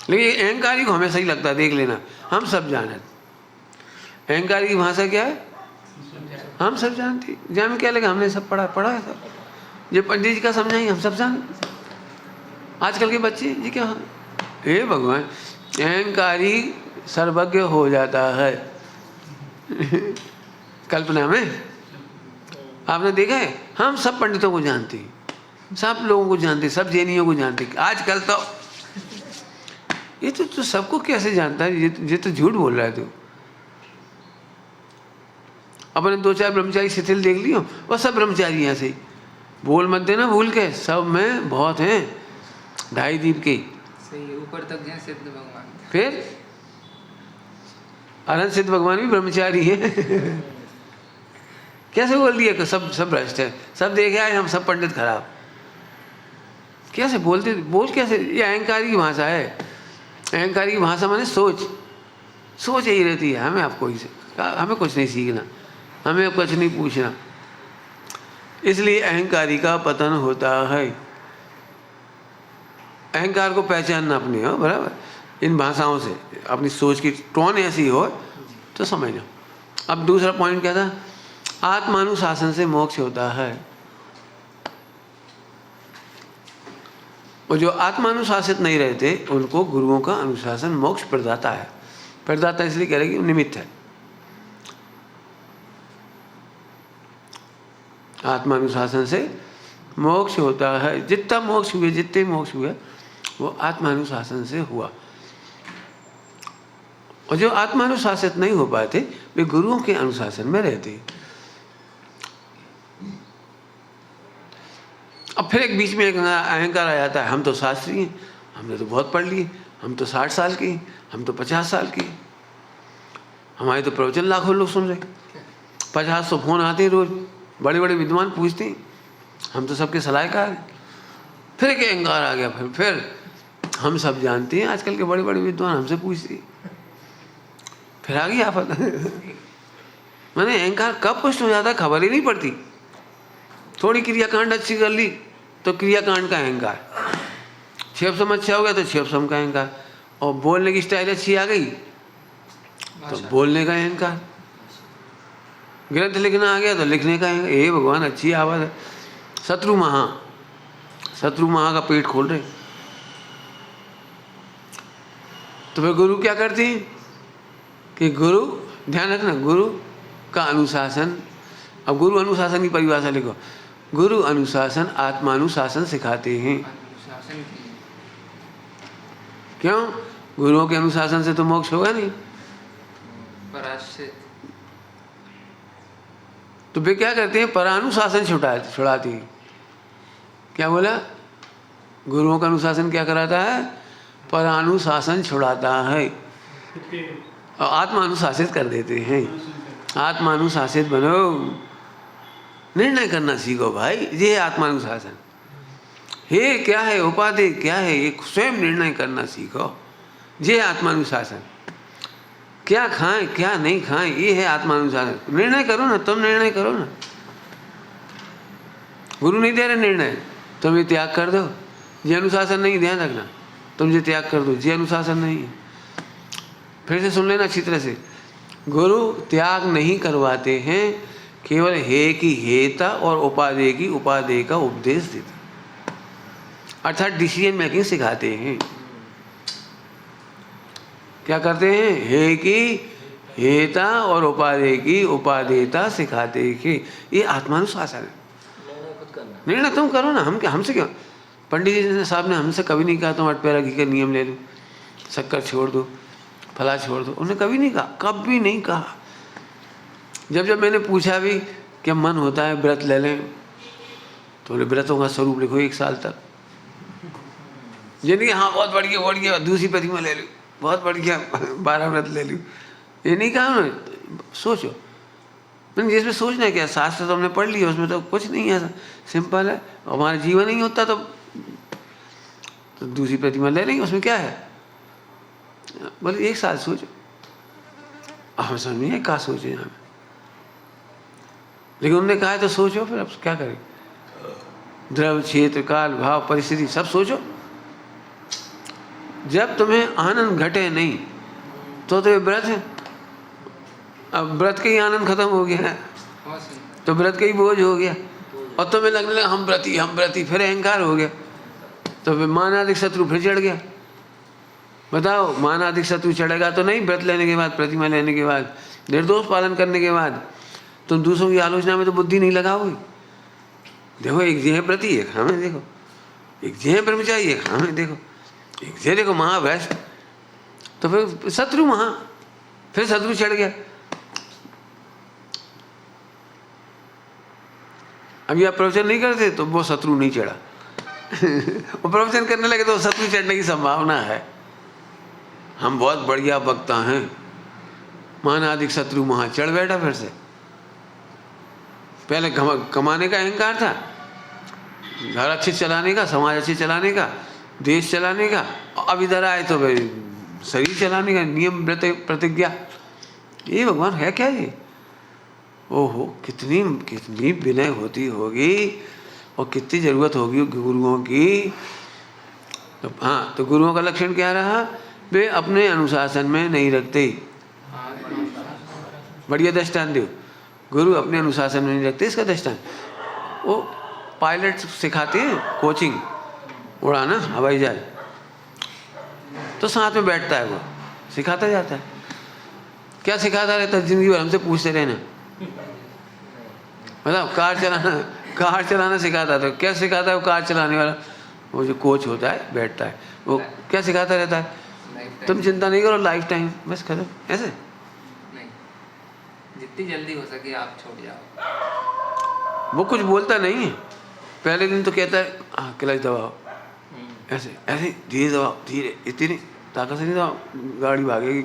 लेकिन अहंकारी को हमेशा ही लगता है, देख लेना, हम सब जाने। अहंकारी की भाषा क्या है? हम सब जानते। जान में क्या लगा, हमने सब पढ़ा है सब। ये पंडित जी का समझाएंगे, हम सब जान। आजकल के बच्चे जी क्या, हे भगवान, अहंकारी सर्वज्ञ हो जाता है। कल्पना में आपने देखा है, हम सब पंडितों को जानते हैं, सब लोगों को जानते हैं, सब जैनियों को जानते हैं। आजकल तो ये तो सबको कैसे जानता है, ये तो झूठ बोल रहा है तू। अपने 2-4 ब्रह्मचारी शिथिल देख लियो, वो सब ब्रह्मचारी यहाँ से बोल मत देना भूल के, सब में बहुत हैं 2.5 दीप के। सही, ऊपर तक जाए सिद्ध भगवान। फिर अनंत सिद्ध भगवान भी ब्रह्मचारी है। कैसे बोल दिया कि सब भ्रष्ट है, सब देखे आए, हम सब पंडित खराब। कैसे बोलते, बोल कैसे? ये अहंकारी की भाषा है। अहंकारी की भाषा माने सोच यही रहती है, हमें कुछ नहीं सीखना, हमें कुछ नहीं पूछना। इसलिए अहंकारी का पतन होता है। अहंकार को पहचानना अपनी हो, बराबर, इन भाषाओं से अपनी सोच की टोन ऐसी हो तो समझना। अब दूसरा पॉइंट क्या था? आत्मानुशासन से मोक्ष होता है। और जो आत्मानुशासित नहीं रहते उनको गुरुओं का अनुशासन मोक्ष प्रदाता है। प्रदाता इसलिए कह रहे कि निमित्त है। आत्मानुशासन से मोक्ष होता है। जितना मोक्ष हुए, जितने मोक्ष हुए, वो आत्मानुशासन से हुआ। और जो आत्मानुशासित नहीं हो पाते वे गुरुओं के अनुशासन में रहते। अब फिर एक बीच में एक अहंकार आ जाता है, हम तो शास्त्री हैं, हमने तो बहुत पढ़ लिए, हम तो 60 साल की, हम तो 50 साल की, हमारे तो प्रवचन लाखों लोग सुन रहे, 50 फोन आते हैं रोज, बड़े बड़े विद्वान पूछते हैं, हम तो सबके सलाहकार हैं। फिर एक अहंकार आ गया, फिर हम सब जानते हैं, आजकल के बड़े बड़े विद्वान हमसे पूछते हैं, फिर आ गई आफत। मैंने अहंकार कब पुष्ट हो जाता है खबर ही नहीं पड़ती। थोड़ी क्रियाकांड अच्छी कर ली तो तो क्रियाकांड का अहंकार, क्षेपसम अच्छा हो गया तो क्षेपसम का अहंकार, और बोलने की स्टाइल अच्छी आ गई तो बोलने का अहंकार, ग्रंथ लिखना आ गया तो लिखने का अहंकार। हे भगवान अच्छी आवाज़ है। शत्रु महा का पेट खोल रहे। तो फिर गुरु क्या करते हैं कि गुरु, ध्यान रखना, गुरु का अनुशासन। अब गुरु अनुशासन की परिभाषा लिखो। गुरु अनुशासन आत्मानुशासन सिखाते हैं। अनुशासन की क्यों? गुरुओं के अनुशासन से तो मोक्ष होगा नहीं। पराश्रित। तो वे क्या करते हैं? परानुशासन छुड़ाते हैं। क्या बोला? गुरुओं का अनुशासन क्या कराता है? परानुशासन छुड़ाता है और आत्मानुशासित कर देते हैं। आत्मानुशासित बनो, निर्णय करना सीखो भाई। ये है आत्मानुशासन। हे क्या है? उपाधि क्या है? ये स्वयं निर्णय करना सीखो। ये है आत्मानुशासन। क्या खाएं क्या नहीं खाएं, ये है आत्मानुशासन। निर्णय करो ना, तुम निर्णय करो ना। गुरु नहीं दे रहे निर्णय, तुम ये त्याग कर दो। ये अनुशासन नहीं, ध्यान रखना, तुम ये त्याग कर दो, ये अनुशासन नहीं है। फिर से सुन लेना अच्छी तरह से। गुरु त्याग नहीं करवाते हैं, केवल हे की हेता और उपादेय की उपादेय का उपदेश देते, अर्थात डिसीजन मेकिंग सिखाते हैं। क्या करते हैं? हे की हेता और उपादेय की उपादेयता सिखाते हैं। ये आत्मानुशासन है। निर्णय तुम करो ना, हमसे क्यों? पंडित जी साहब ने हमसे कभी नहीं कहा तुम 8 पैरा घी का नियम ले लो, शक्कर छोड़ दो, फला छोड़ दो। उन्होंने कभी नहीं कहा, कभी नहीं कहा। जब मैंने पूछा भी क्या मन होता है व्रत ले लें, तो बोले व्रतों का स्वरूप लिखो 1 साल तक। यानी हाँ बहुत बढ़िया बढ़िया, दूसरी प्रतिमा ले लो, बहुत बढ़िया 12 व्रत ले लो। ये नहीं कहा उन्होंने। सोचो, मैंने जिसमें सोचना है क्या? शास्त्र तो हमने पढ़ लिया, उसमें तो कुछ नहीं है, सिंपल है। हमारा जीवन नहीं होता तो दूसरी प्रतिमा ले लेंगे, उसमें क्या है? बोले 1 साल सोचो। हम समझ नहीं क्या सोचे हमें, लेकिन उन्होंने कहा है तो सोचो। फिर अब क्या करें? द्रव्य, क्षेत्र, काल, भाव, परिस्थिति सब सोचो। जब तुम्हें आनंद घटे नहीं तो ये व्रत है। अब व्रत का ही आनंद खत्म हो गया है तो व्रत का ही बोझ हो गया, और तुम्हें लगने लगा हम व्रती, फिर अहंकार हो गया। तो फिर मानाधिक शत्रु फिर चढ़ गया। बताओ, मानाधिक शत्रु चढ़ेगा तो नहीं व्रत लेने के बाद, प्रतिमा लेने के बाद, निर्दोष पालन करने के बाद तुम दूसरों की आलोचना में तो बुद्धि नहीं लगाओगे। देखो, एक जेह प्रति, एक हमें देखो, एक जेह ब्रह्मचारी, एक हमें देखो, एक जे देखो महाभ्रष्ट। तो फिर शत्रु फिर शत्रु चढ़ गया। अभी आप प्रवचन नहीं करते तो वो शत्रु नहीं चढ़ा। वो प्रवचन करने लगे तो शत्रु चढ़ने की संभावना है। हम बहुत बढ़िया वक्ता हैं, मानाधिक शत्रु चढ़ बैठा फिर से। पहले कमाने का अहंकार था, घर अच्छे चलाने का, समाज अच्छे चलाने का, देश चलाने का। अब इधर आए तो भाई शरीर चलाने का, नियम व्रत प्रतिज्ञा। ये भगवान है क्या ये? ओहो, कितनी विनय होती होगी और कितनी जरूरत होगी गुरुओं की। तो हाँ, तो गुरुओं का लक्षण क्या रहा? वे अपने अनुशासन में नहीं रखते। बढ़िया दृष्टांत दो। गुरु अपने अनुशासन में नहीं रखते। इसका दृष्टांत, वो पायलट सिखाते हैं, कोचिंग उड़ाना हवाई जहाज, तो साथ में बैठता है, वो सिखाता जाता है। क्या सिखाता रहता है? जिंदगी भर हमसे पूछते रहना। मतलब कार चलाना सिखाता है। तो क्या सिखाता है वो कार चलाने वाला? वो जो कोच होता है, बैठता है, वो क्या सिखाता रहता है? तुम चिंता नहीं करो, लाइफ टाइम, बस खत्म। ऐसे नहीं, जितनी जल्दी हो सके आप छोड़ जाओ। वो कुछ बोलता नहीं है। पहले दिन तो कहता है हाँ क्लच दबाओ, ऐसे ऐसे धीरे दबाओ, धीरे, इतनी नहीं, ताकत से नहीं दबाओ, गाड़ी भागेगी।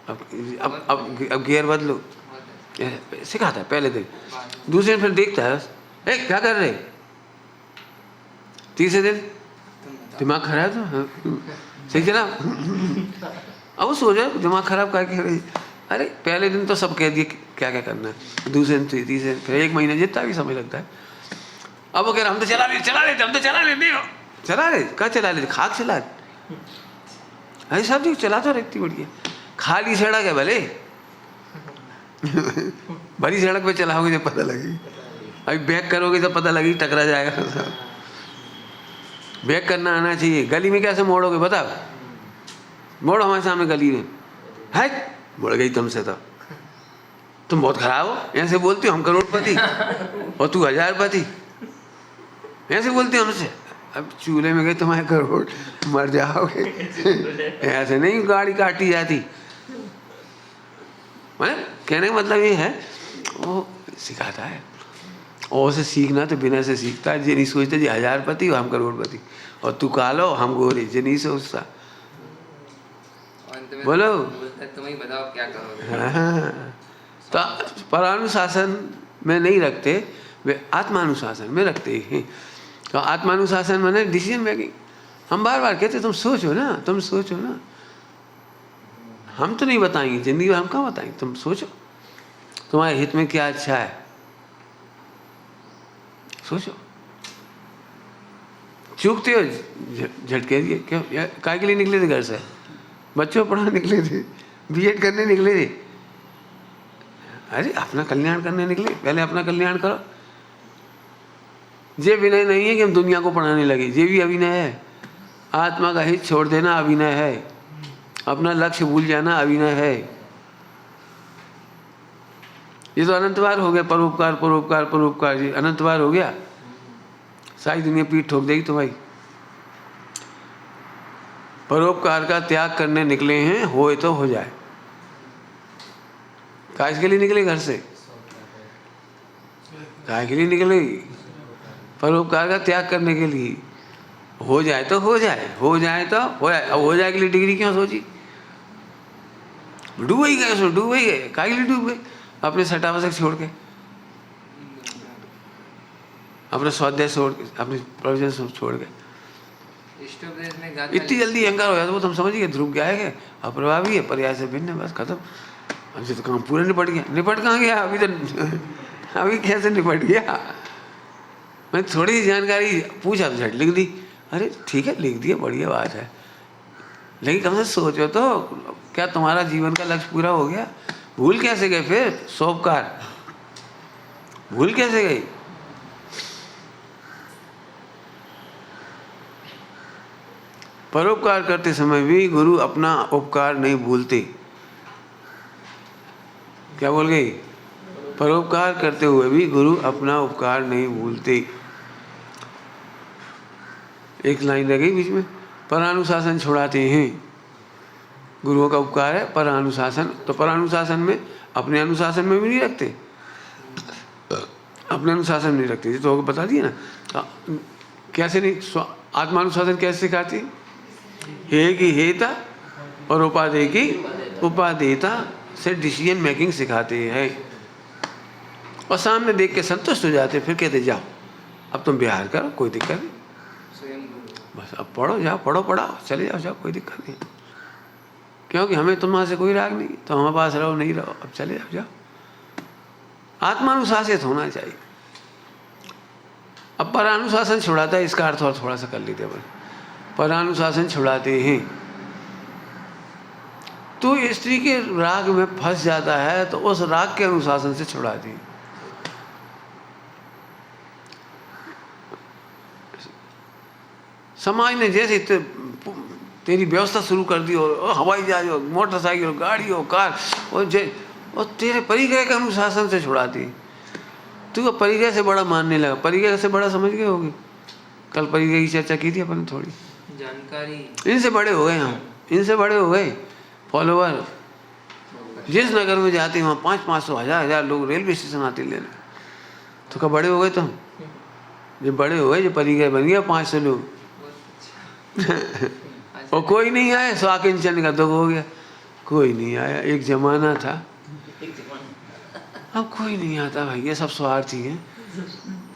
अब गियर बदलो, सिखाता है पहले दिन। दूसरे दिन फिर देखता है, क्या कर रहे? तीसरे दिन दिमाग खराब था, सही चला। अब वो सोच रहा दिमाग खराब क्या कह रही? अरे पहले दिन तो सब कह दिए क्या क्या करना है। दूसरे दिन, तीसरे दिन, फिर 1 महीना जितना भी समय लगता है। अब वो कह रहा हम तो चला लेते हम तो चला लेते हो। चला ले क्या चला लेते, खाक चला ऐसे सब चीज चला तो रहती बढ़िया। खाली सड़क है भले बड़ी सड़क पे चलाओगे जब पता लगेगी, अभी बैक करोगे तो पता लगेगी, टकरा जाएगा। बैक करना आना चाहिए। गली में कैसे मोड़ोगे बताओ, मोड़ो हमारे सामने गली में, है मुड़ गई तुमसे तो तुम बहुत खराब हो, ऐसे बोलती हो हम करोड़पति और तू हजारपति, ऐसे बोलती हो हमसे। अब चूल्हे में गए तुम्हारे करोड़, मर जाओगे। ऐसे नहीं गाड़ी काटी जाती। मतलब कहने का मतलब ये है वो सिखाता है, और उसे सीखना तो बिना से सीखता है। ये नहीं सोचते जी हजारपति हो हम करोड़पति, और तू कालो हम गोरे, ये नहीं सोचता। बोलो तुम ही बताओ क्या करोगे। हाँ, तो परानुशासन में नहीं रखते, वे आत्मानुशासन में रखते हैं। तो आत्मानुशासन माने डिसीजन मेकिंग। हम बार बार कहते तुम सोचो ना, तुम सोचो ना, हम तो नहीं बताएंगे जिंदगी में, हम कहाँ बताएंगे, तुम सोचो तुम्हारे हित में क्या अच्छा है, सोचो। चूकते हो झटके दिए क्यों, काय के लिए निकले थे घर से, बच्चों पढ़ाने निकले थे, बीएड करने निकले थे, अरे अपना कल्याण करने निकले, पहले अपना कल्याण करो। ये विनय नहीं है कि हम दुनिया को पढ़ाने लगे, ये भी अभिनय है। आत्मा का हित छोड़ देना अभिनय है, अपना लक्ष्य भूल जाना अभिनय है। ये तो अनंत बार हो गया, परोपकार परोपकार परोपकार, जी अनंत बार हो गया। सारी दुनिया पीठ ठोक देगी तुम्हारी। परोपकार का त्याग करने निकले हैं, होए तो हो जाए। काहे के लिए निकले घर से, काहे के लिए निकले, परोपकार का त्याग करने के लिए। हो जाए तो हो जाए, हो जाए तो हो जाए। अब हो जाए के लिए डिग्री क्यों सोची, डूब ही गए उसमें, डूब ही गए। काहे के लिए डूब गए, अपने सटावसक छोड़ के, अपने स्वाध्याय छोड़ के, अपने प्रोविजन छोड़ के। इतनी जल्दी अहंकार हो जाता, वो तुम समझिए ध्रुव क्या है, अप्रभावी है, पर्याय से भिन्न है, बस खत्म। हमसे तो काम पूरा निपट गया। निपट कहाँ गया, अभी तो अभी कैसे निपट गया। मैं थोड़ी सी जानकारी पूछा तो झट लिख दी, अरे ठीक है लिख दिया, बढ़िया बात है, लेकिन कम से सोचो तो क्या तुम्हारा जीवन का लक्ष्य पूरा हो गया। भूल कैसे गए फिर, सोपकार भूल कैसे गई। परोपकार करते समय भी गुरु अपना उपकार नहीं भूलते। क्या बोल गई, परोपकार करते हुए भी गुरु अपना उपकार नहीं भूलते। एक लाइन रह गई बीच में, परानुशासन छुड़ाते हैं। गुरुओं का उपकार है परानुशासन, तो परानुशासन में अपने अनुशासन में भी नहीं रखते, अपने अनुशासन में नहीं रखते। ये तो बता दिया ना, कैसे नहीं। आत्मानुशासन कैसे सिखाती, हे की हेता और उपादेय की उपादेयता से डिसीजन मेकिंग सिखाते हैं। और सामने देख के संतुष्ट हो जाते, फिर कहते जाओ अब तुम बिहार करो, कोई दिक्कत नहीं, बस अब पढ़ो, जाओ पढ़ो, पढ़ाओ, चले जाओ, कोई दिक्कत नहीं, क्योंकि हमें तुम्हारे से कोई राग नहीं, तो हमारे पास रहो नहीं रहो, अब चले जाओ। आत्मानुशासित होना चाहिए। अब परानुशासन छुड़ाता है, इसका अर्थ और थोड़ा सा कर लेते हैं। परानुशासन छुड़ाते हैं तो स्त्री के राग में फंस जाता है, तो उस राग के अनुशासन से छुड़ाती है। समाज ने जैसे तेरी व्यवस्था शुरू कर दी, और हवाई जहाज हो, मोटरसाइकिल हो, गाड़ी हो, कार, और तेरे परिग्रह के अनुशासन से छुड़ाती। तू परिग्रह से बड़ा मानने लगा, परिग्रह से बड़ा समझ गए होगी, कल परिग्रह की चर्चा की थी अपन थोड़ी जानकारी। इनसे बड़े हो गए हम, इनसे बड़े हो गए फॉलोवर। जिस नगर में जाते हैं वहाँ 500-500 1000 लोग रेलवे स्टेशन आते लेने, तो कब बड़े हो गए तुम। जब बड़े हो गए, जो परिग्रह बन गया 500 लोग और कोई नहीं आया, स्वाकिंचन का दुख हो गया, कोई नहीं आया। एक जमाना था, अब कोई नहीं आता भाई, ये सब स्वार्थी हैं,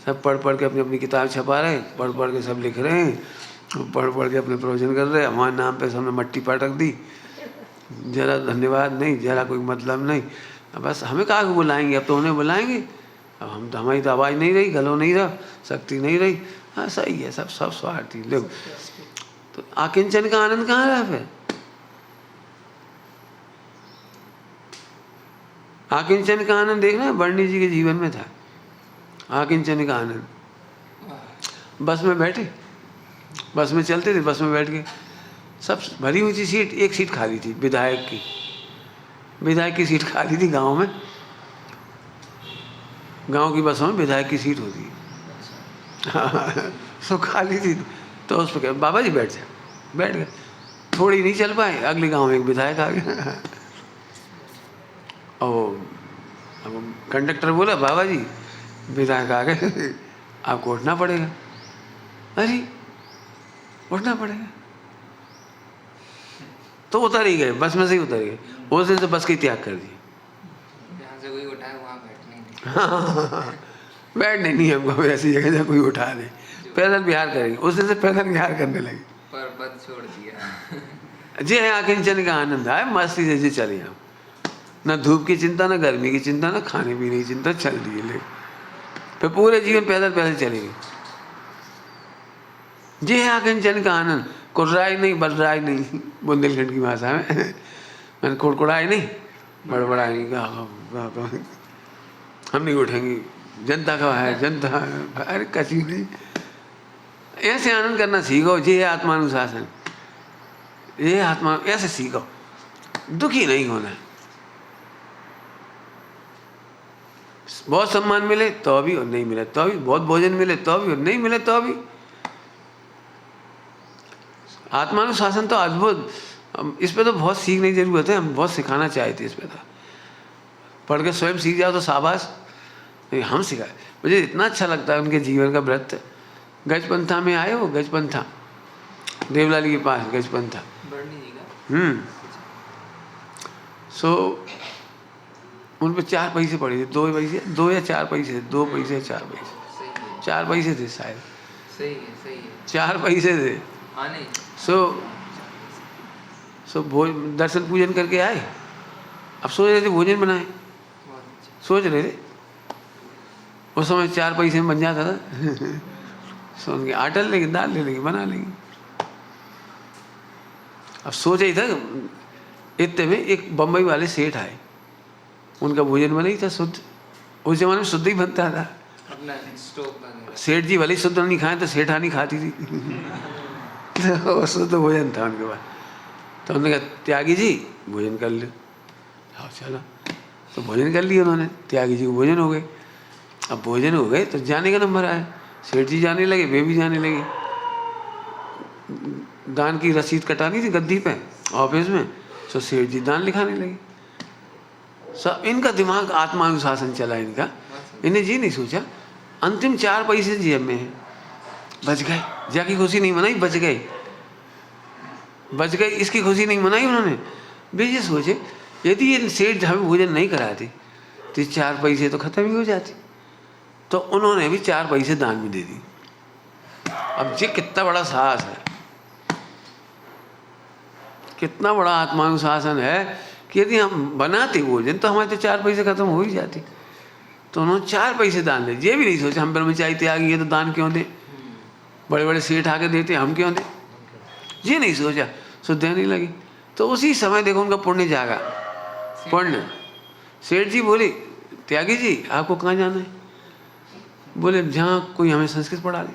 सब पढ़ पढ़ के अपनी अपनी किताब छपा रहे, पढ़ पढ़ के सब लिख रहे हैं, पढ़ पढ़ के अपने प्रोविजन कर रहे हैं। हमारे नाम पे सबने मट्टी पटक दी, जरा धन्यवाद नहीं, जरा कोई मतलब नहीं। अब बस हमें कहाँ को बुलाएंगे, अब तो उन्हें बुलाएंगे। अब हम तो, हमारी तो आवाज़ नहीं रही, गलो नहीं रहा, शक्ति नहीं रही। हाँ सही है, सब सब स्वार्थी लोग। तो आकिंचन का आनंद कहाँ रहा फिर? आकिंचन का आनंद देखना बर्णी जी के जीवन में था। आकिंचन का आनंद, बस में बैठे, बस में चलते थे, बस में बैठ के, सब भरी हुई थी सीट, एक सीट खाली थी विधायक की। विधायक की सीट खाली थी गांव में, गांव की बसों में विधायक की सीट होती है। सो खाली थी, तो उस पर बाबा जी बैठ जाए, बैठ गए। थोड़ी नहीं चल पाए, अगले गांव में एक विधायक आ गया। और अब कंडक्टर बोला बाबा जी विधायक आ गए, आपको उठना पड़ेगा। अरे उठना पड़ेगा, तो उतर ही गए, बस में से ही उतर गए। उस दिन से बस की त्याग कर दी। जहाँ से कोई उठाए वहाँ बैठने नहीं। बैठने नहीं हमको ऐसी जगह जहाँ कोई उठा दे, पैदल बिहार करेंगे। उस दिन से पैदल बिहार करने लगे, पर बद छोड़ दिया। जी है आकिंचन का आनंद आए, मस्ती से जी चले हम, न धूप की चिंता, न गर्मी की चिंता, न खाने पीने की चिंता, चल दिए ले। फिर पूरे जीवन पैदल पैदल चलेंगे। जी है आकिंचन का आनंद, कुर्राई नहीं, बलराई नहीं, बुंदेलखंड की भाषा में। मैंने कुड़कुड़ाई नहीं, बड़बड़ाई नहीं, हम नहीं उठेंगे, जनता का है, जनता, अरे कची नहीं। ऐसे आनंद करना सीखो। जी है आत्मानुशासन, ये आत्मा, ऐसे सीखो, दुखी नहीं होना। बहुत सम्मान मिले तो भी और नहीं मिले तो भी, बहुत भोजन मिले तो भी और नहीं मिले तो भी। आत्मानुशासन तो अद्भुत, इस पे तो बहुत सीखने की जरूरत है। हम बहुत सिखाना चाहते इस पे तो, पढ़ के स्वयं सीख जाओ तो शाबाश, नहीं हम सिखाए। मुझे इतना अच्छा लगता है उनके जीवन का व्रत। गजपंथा में आए हो, गजपंथा देवलाली के पास गजपंथा, बर्णी जी का। सो उन पर 4 पैसे पड़े थे, 2 पैसे, 2 या 4 पैसे, 2 पैसे या 4 पैसे, सही है, 4 पैसे थे शायद, सही है, सही है। 4 पैसे थे। आने सो दर्शन पूजन करके आए। अब सोच रहे थे भोजन बनाए, बहुत अच्छा। सोच रहे थे, उस समय 4 पैसे में बन जाता था। सो उनके आटा ले लेंगे, दाल ले लेंगे, बना लेंगे। अब सोचा ही था, इतने में एक बम्बई वाले सेठ आए, उनका भोजन बना ही था शुद्ध। उस जमाने में शुद्ध ही बनता था। अपना स्टोव वगैरह। सेठ जी भले शुद्ध नहीं खाए तो सेठानी खाती थी। तो शुद्ध भोजन था उनके पास। तो उन्होंने कहा त्यागी जी भोजन कर लो। हाँ चलो, तो भोजन कर लिया उन्होंने, त्यागी जी को भोजन हो गए। अब भोजन हो गए तो जाने का नंबर आया, सेठ जी जाने लगे, वे भी जाने लगे। दान की रसीद कटानी थी गद्दी पे ऑफिस में, तो सेठ जी दान लिखाने लगे। सब इनका दिमाग आत्मानुशासन चला इनका। इन्हें जी नहीं सोचा, अंतिम 4 पैसे जेब में है, बच गए। जाकी खुशी नहीं मनाई, बच गए, बच गए, इसकी खुशी नहीं मनाई उन्होंने। वे ये सोचे यदि ये सेठ हमें भोजन नहीं कराते तो 4 पैसे तो खत्म ही हो जाते। तो उन्होंने भी 4 पैसे दान में दे दी। अब ये कितना बड़ा साहस है, कितना बड़ा आत्मानुशासन है कि यदि हम बनाते भोजन तो हमारे तो 4 पैसे खत्म हो ही जाते। तो उन्होंने 4 पैसे दान दे। ये भी नहीं सोचा हम ब्रह्मचारी त्यागी है तो दान क्यों दे, बड़े बड़े सेठ आके देते हम क्यों दे, ये नहीं सोचा, सो देने लगे। तो उसी समय देखो उनका पुण्य जागा। पुण्य, सेठ जी बोले त्यागी जी आपको कहाँ जाना है? बोले जहाँ कोई हमें संस्कृत पढ़ा दे,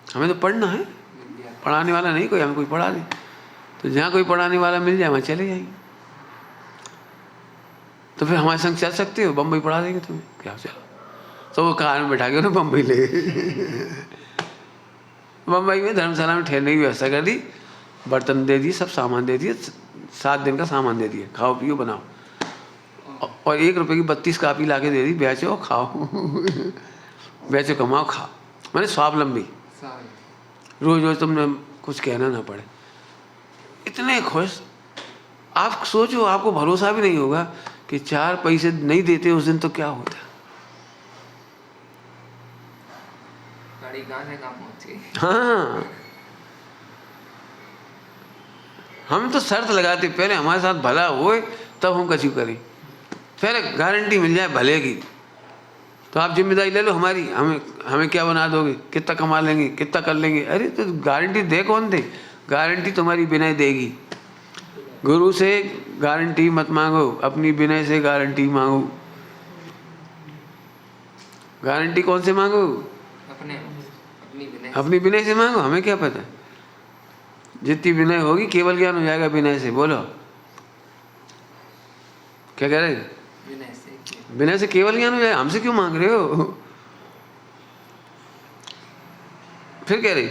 हमें तो पढ़ना है, पढ़ाने वाला नहीं कोई, हमें कोई पढ़ा दे। तो जहाँ कोई पढ़ाने वाला मिल जाए वहाँ चले जाएंगे। तो फिर हमारे संग चल सकते हो, बम्बई पढ़ा देंगे तुम्हें। क्या चलो, तो वो कार में बैठा के उन्हें बम्बई ले गए। बम्बई में धर्मशाला में ठहरने की व्यवस्था कर दी, बर्तन दे दिए, सब सामान दे दिए, 7 दिन का सामान दे दिए, खाओ पियो बनाओ। और 1 रुपये की 32 कापी ला के दे दी, बेचो खाओ। बेचो कमाओ खाओ, मैंने स्वावलंबी, रोज रोज तुमने कुछ कहना ना पड़े। इतने खुश। आप सोचो, आपको भरोसा भी नहीं होगा कि 4 पैसे नहीं देते उस दिन तो क्या होता। गाड़ी गाने काम पहुंची। हाँ, हम तो शर्त लगाते पहले हमारे साथ भला होए तब हम कछु करें, पहले गारंटी मिल जाए भले की तो आप जिम्मेदारी ले लो हमारी, हमें हमें क्या बना दोगे, कितना कमा लेंगे, कितना कर लेंगे। अरे तो गारंटी दे कौन दे? गारंटी तुम्हारी विनय देगी। गुरु से गारंटी मत मांगो, अपनी विनय से गारंटी मांगो। गारंटी कौन से मांगो? अपनी विनय से मांगो। हमें क्या पता, जितनी विनय होगी केवल ज्ञान हो जाएगा विनय से। बोलो क्या कह रहे? विनय से केवल ज्ञान हो जाएगा। हमसे क्यों मांग रहे हो? फिर कह रहे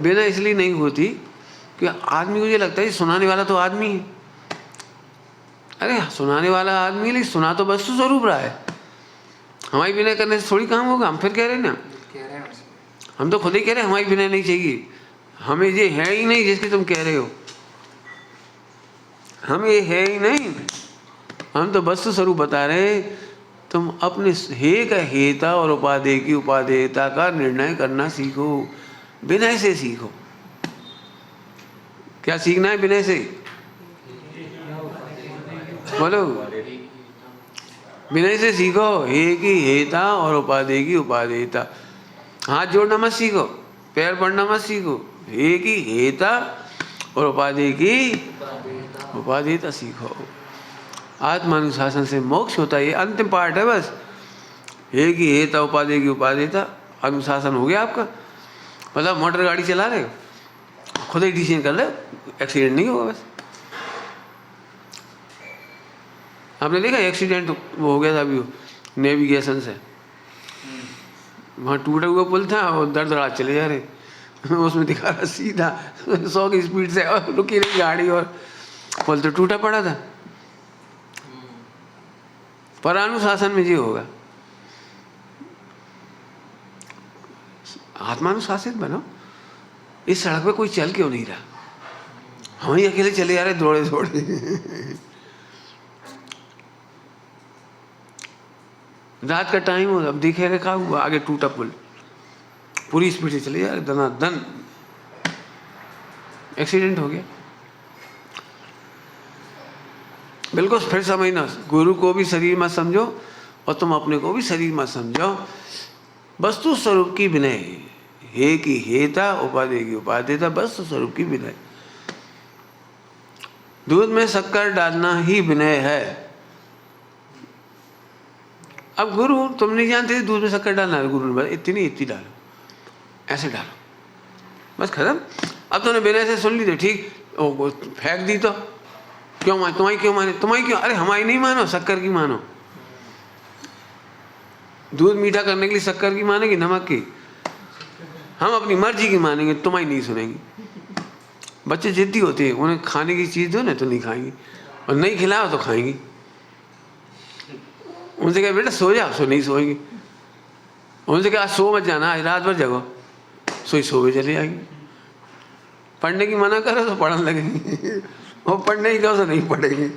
विनय इसलिए नहीं होती कि आदमी को ये लगता है सुनाने वाला तो आदमी है। अरे सुनाने वाला आदमी, लेकिन सुना तो वस्तु स्वरूप रहा है। हमारी विनय करने से थोड़ी काम होगा। हम फिर कह रहे हैं ना, हम तो खुद ही कह रहे हैं हमारी विनय नहीं चाहिए। हमें ये है ही नहीं जिसकी तुम कह रहे हो, हमें ये है ही नहीं। हम तो वस्तु स्वरूप बता रहे। तुम अपने हे का हेता और उपादेय की उपादेयता का निर्णय करना सीखो, विनय से सीखो। क्या सीखना है विनय से? बोलो, विनय से सीखो हे की हेता और उपादेय की उपादेयता। हाथ जोड़ना मत सीखो, पैर पड़ना मत सीखो। हे की हेता और उपादेय की उपादेयता सीखो। आत्मानुशासन से मोक्ष होता है। ये अंतिम पार्ट है बस। हे की हेता उपादेय की उपादेयता, अनुशासन हो गया आपका। मतलब मोटर गाड़ी चला रहे हो, खुद ही डिसीजन कर ले, एक्सीडेंट नहीं होगा। बस आपने देखा एक्सीडेंट वो हो गया था अभी नेविगेशन से, वहाँ टूटा हुआ पुल था और दर दराज चले जा रहे। उसमें दिखा रहा सीधा 100 की स्पीड से और रुकी रही गाड़ी, और पुल तो टूटा पड़ा था। पर अनुशासन में ये होगा, आत्मानुशासित बनो। इस सड़क पे कोई चल क्यों नहीं रहा, हम ही अकेले चले जा रहे दौड़े दौड़े। रात का टाइम हो, अब देखे रखा हुआ आगे टूटा पुल, पूरी स्पीड से चले जा रहे, दनादन एक्सीडेंट हो गया। बिल्कुल फिर समझना, गुरु को भी शरीर मत समझो और तुम अपने को भी शरीर मत समझो। वस्तु स्वरूप की विनय, हे की हेता उपादेय की उपादेयता, वस्तु स्वरूप की विनय। दूध में शक्कर डालना ही विनय है। अब गुरु तुम नहीं जानते दूध में शक्कर डालना है, गुरु ने बोला इतनी इतनी डालो, ऐसे डालो, बस खत्म। अब तुमने विनय से सुन ली तो ठीक, फेंक दी तो क्यों माने, तुम्हारी क्यों माने, तुम्हारी क्यों? अरे हमारी नहीं मानो, शक्कर की मानो। दूध मीठा करने के लिए शक्कर की मानेगी, नमक की? हम अपनी मर्जी की मानेंगे, तुम्हारी नहीं सुनेंगी। बच्चे जिद्दी होते हैं, उन्हें खाने की चीज़ दो ना तो नहीं खाएंगी, और नहीं खिलाओ तो खाएंगी। उनसे कहा बेटा सो जाओ, सो नहीं सोएंगी। उनसे कहा सो मत जाना, आज रात भर जगो, सोए चले जाएंगी। पढ़ने की मना करो तो पढ़ने लगेंगी, और पढ़ने की कहो तो नहीं पढ़ेंगी।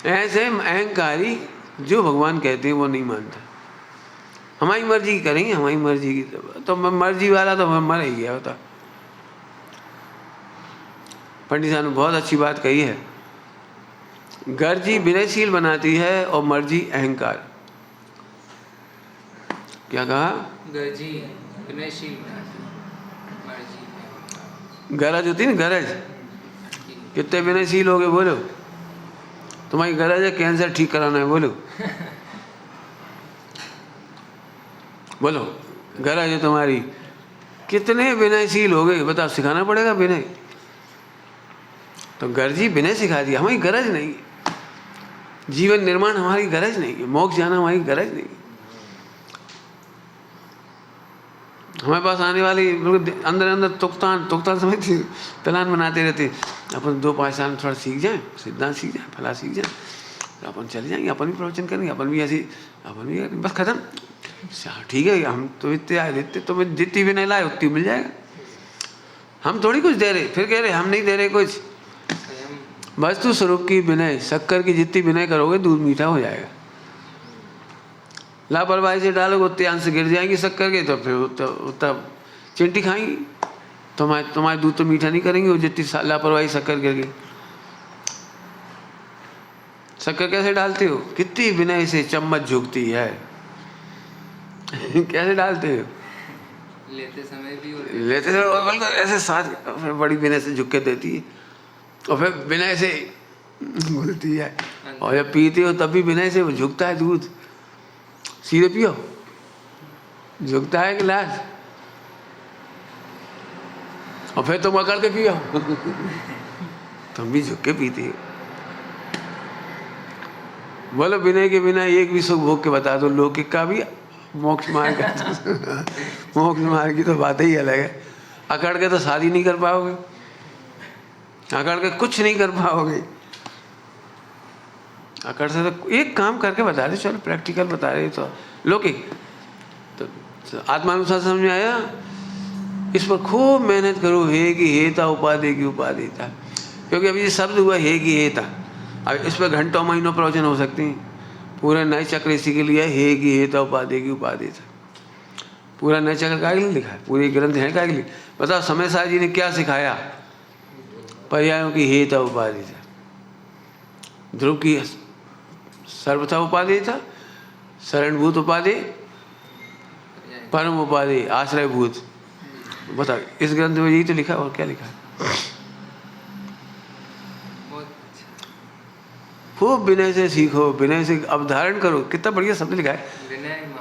ऐसे अहंकारी जो भगवान कहते हैं वो नहीं मानता। हमारी मर्जी की करेंगे, हमारी मर्जी की, तो मर्जी वाला तो मर ही गया होता। पंडित साहब ने बहुत अच्छी बात कही है, गर्जी विनयशील बनाती है और मर्जी अहंकार। क्या कहा? गर्जी विनयशील बनाती है, मर्जी गरज होती है ना, गरज। कितने विनयशील हो गए बोलो? तुम्हारी गरज है कैंसर ठीक कराना है, बोलो बोलो, गरज है तुम्हारी। कितने विनयशील हो गए बताओ, सिखाना पड़ेगा विनय। तो गर्जी विनय सिखा दिया, हमारी गरज नहीं है। जीवन निर्माण हमारी गरज नहीं है, मोक्ष जाना हमारी गरज नहीं है। हमारे पास आने वाली अंदर अंदर तुकतान समझती, प्लान बनाते रहते, अपन 2-5 साल में थोड़ा सीख जाएं, सिद्धांत सीख जाएं, फला सीख जाएं, तो अपन चले जाएंगे, अपन भी प्रवचन करेंगे, अपन भी ऐसी, अपन भी बस खत्म। ठीक है, हम तो इतने आए देते, तुम्हें जितनी भी नहीं लाए उतनी मिल जाएगा। हम थोड़ी कुछ दे रहे, फिर कह रहे हम नहीं दे रहे कुछ। वस्तु स्वरूप की विनय, शक्कर की जितनी विनय करोगे दूध मीठा हो जाएगा। लापरवाही से डालोगे उतने अंश गिर जाएंगी शक्कर के, तो फिर उतना चिंटी खाएंगी। तुम्हारे दूध तो मीठा नहीं करेंगे वो जितनी लापरवाही शक्कर गिर गई। शक्कर कैसे डालते हो? कितनी विनय से चम्मच झुकती है। कैसे डालते हो? लेते समय भी और लेते समय बल्कि ऐसे साथ, फिर बड़ी विनय से झुक के देती है और फिर विनय से घुलती है। और जब पीते हो तब भी विनय से वो झुकता है दूध। सीधे पियो, झुकता है गिलास, और फिर तुम अकड़ के पियो। तुम भी झुक के पीती हो। बोलो विनय के बिना एक भी सुख भोग के बता दो, लौकिक का भी, मोक्ष मार्ग का। मोक्ष मार्ग की तो बात ही अलग है। अकड़ के तो शादी नहीं कर पाओगे, अकड़ के कुछ नहीं कर पाओगे। अकड़ से तो एक काम करके बता दे, चलो प्रैक्टिकल बता रहे तो लौकिक। तो आत्मानुसार समझ में आया? इस पर खूब मेहनत करो, हे की हेता उपाधि की उपाधिता। क्योंकि अभी ये शब्द हुआ हे की हेता, अब इस पर घंटों महीनों प्रवचन हो सकते हैं। पूरा नए चक्र इसी के लिए हे की हेता उपाधि की उपाधिता। पूरा नए चक्र का लिए लिखा है, पूरे ग्रंथ है का लिए। बताओ समय साहब जी ने क्या सिखाया? पर्यायों की हेता उपाधिता। ध्रुव की सर्वथा उपाधि था, शरणभूत उपाधि, परम उपाधि, आश्रयभूत। बताओ इस ग्रंथ में यही तो लिखा, और क्या लिखा है? खूब विनय से सीखो, विनय से अवधारण करो। कितना बढ़िया शब्द लिखा है,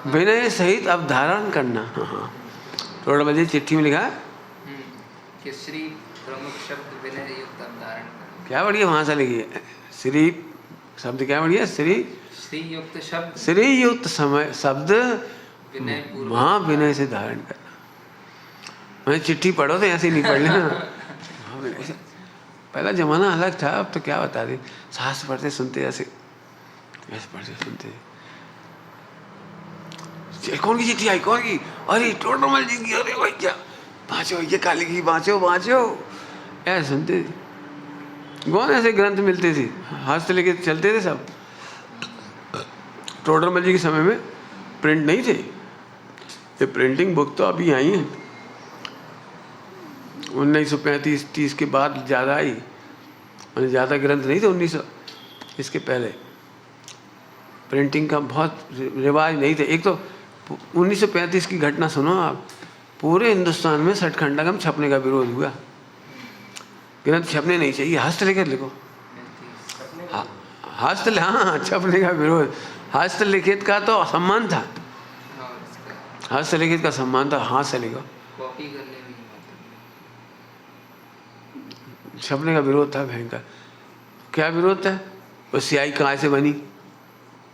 विनय सहित अवधारण करना। हाँ, थोड़ा बजे चिट्ठी में लिखा है कि श्री प्रमुख शब्द विनय युक्त अवधारण करना। क्या बढ़िया भाषा लिखी है। श्री शब्द क्या बढ़िया, श्री युक्त शब्द, श्री युक्त समय शब्द विनय पूर्वक, हाँ विनय से धारण करना। मैंने चिट्ठी पढ़ो तो ऐसे नहीं पढ़ लेना। पहला जमाना अलग था, अब तो क्या बता दे, सास पढ़ते सुनते ऐसे पढ़ते सुनते। कौन की चिट्ठी आई, कौन की? अरे टोडरमल जी की। अरे भाई क्या बाँचो, ये काली की, बाँचो बाँचो, ऐसे सुनते थे। कौन ऐसे ग्रंथ मिलते थे, हाथ से लेके चलते थे सब। टोडरमल जी के समय में प्रिंट नहीं थे, ये प्रिंटिंग बुक तो अभी आई हैं 1935-30 के बाद ज़्यादा आई। मैंने ज़्यादा ग्रंथ नहीं थे 1900, इसके पहले प्रिंटिंग का बहुत रिवाज नहीं थे। एक तो 1935 की घटना सुनो आप, पूरे हिंदुस्तान में सठखंडागम छपने का विरोध हुआ। ग्रंथ छपने नहीं चाहिए, हस्तलिखित लिखो। हाँ छपने का विरोध। हस्तलिखित का तो सम्मान था, हस्तलिखित का सम्मान था, हाथ से लिखो। कॉपी करने में छपने का विरोध था भयंकर। क्या विरोध था? वो स्याही कहाँ से बनी,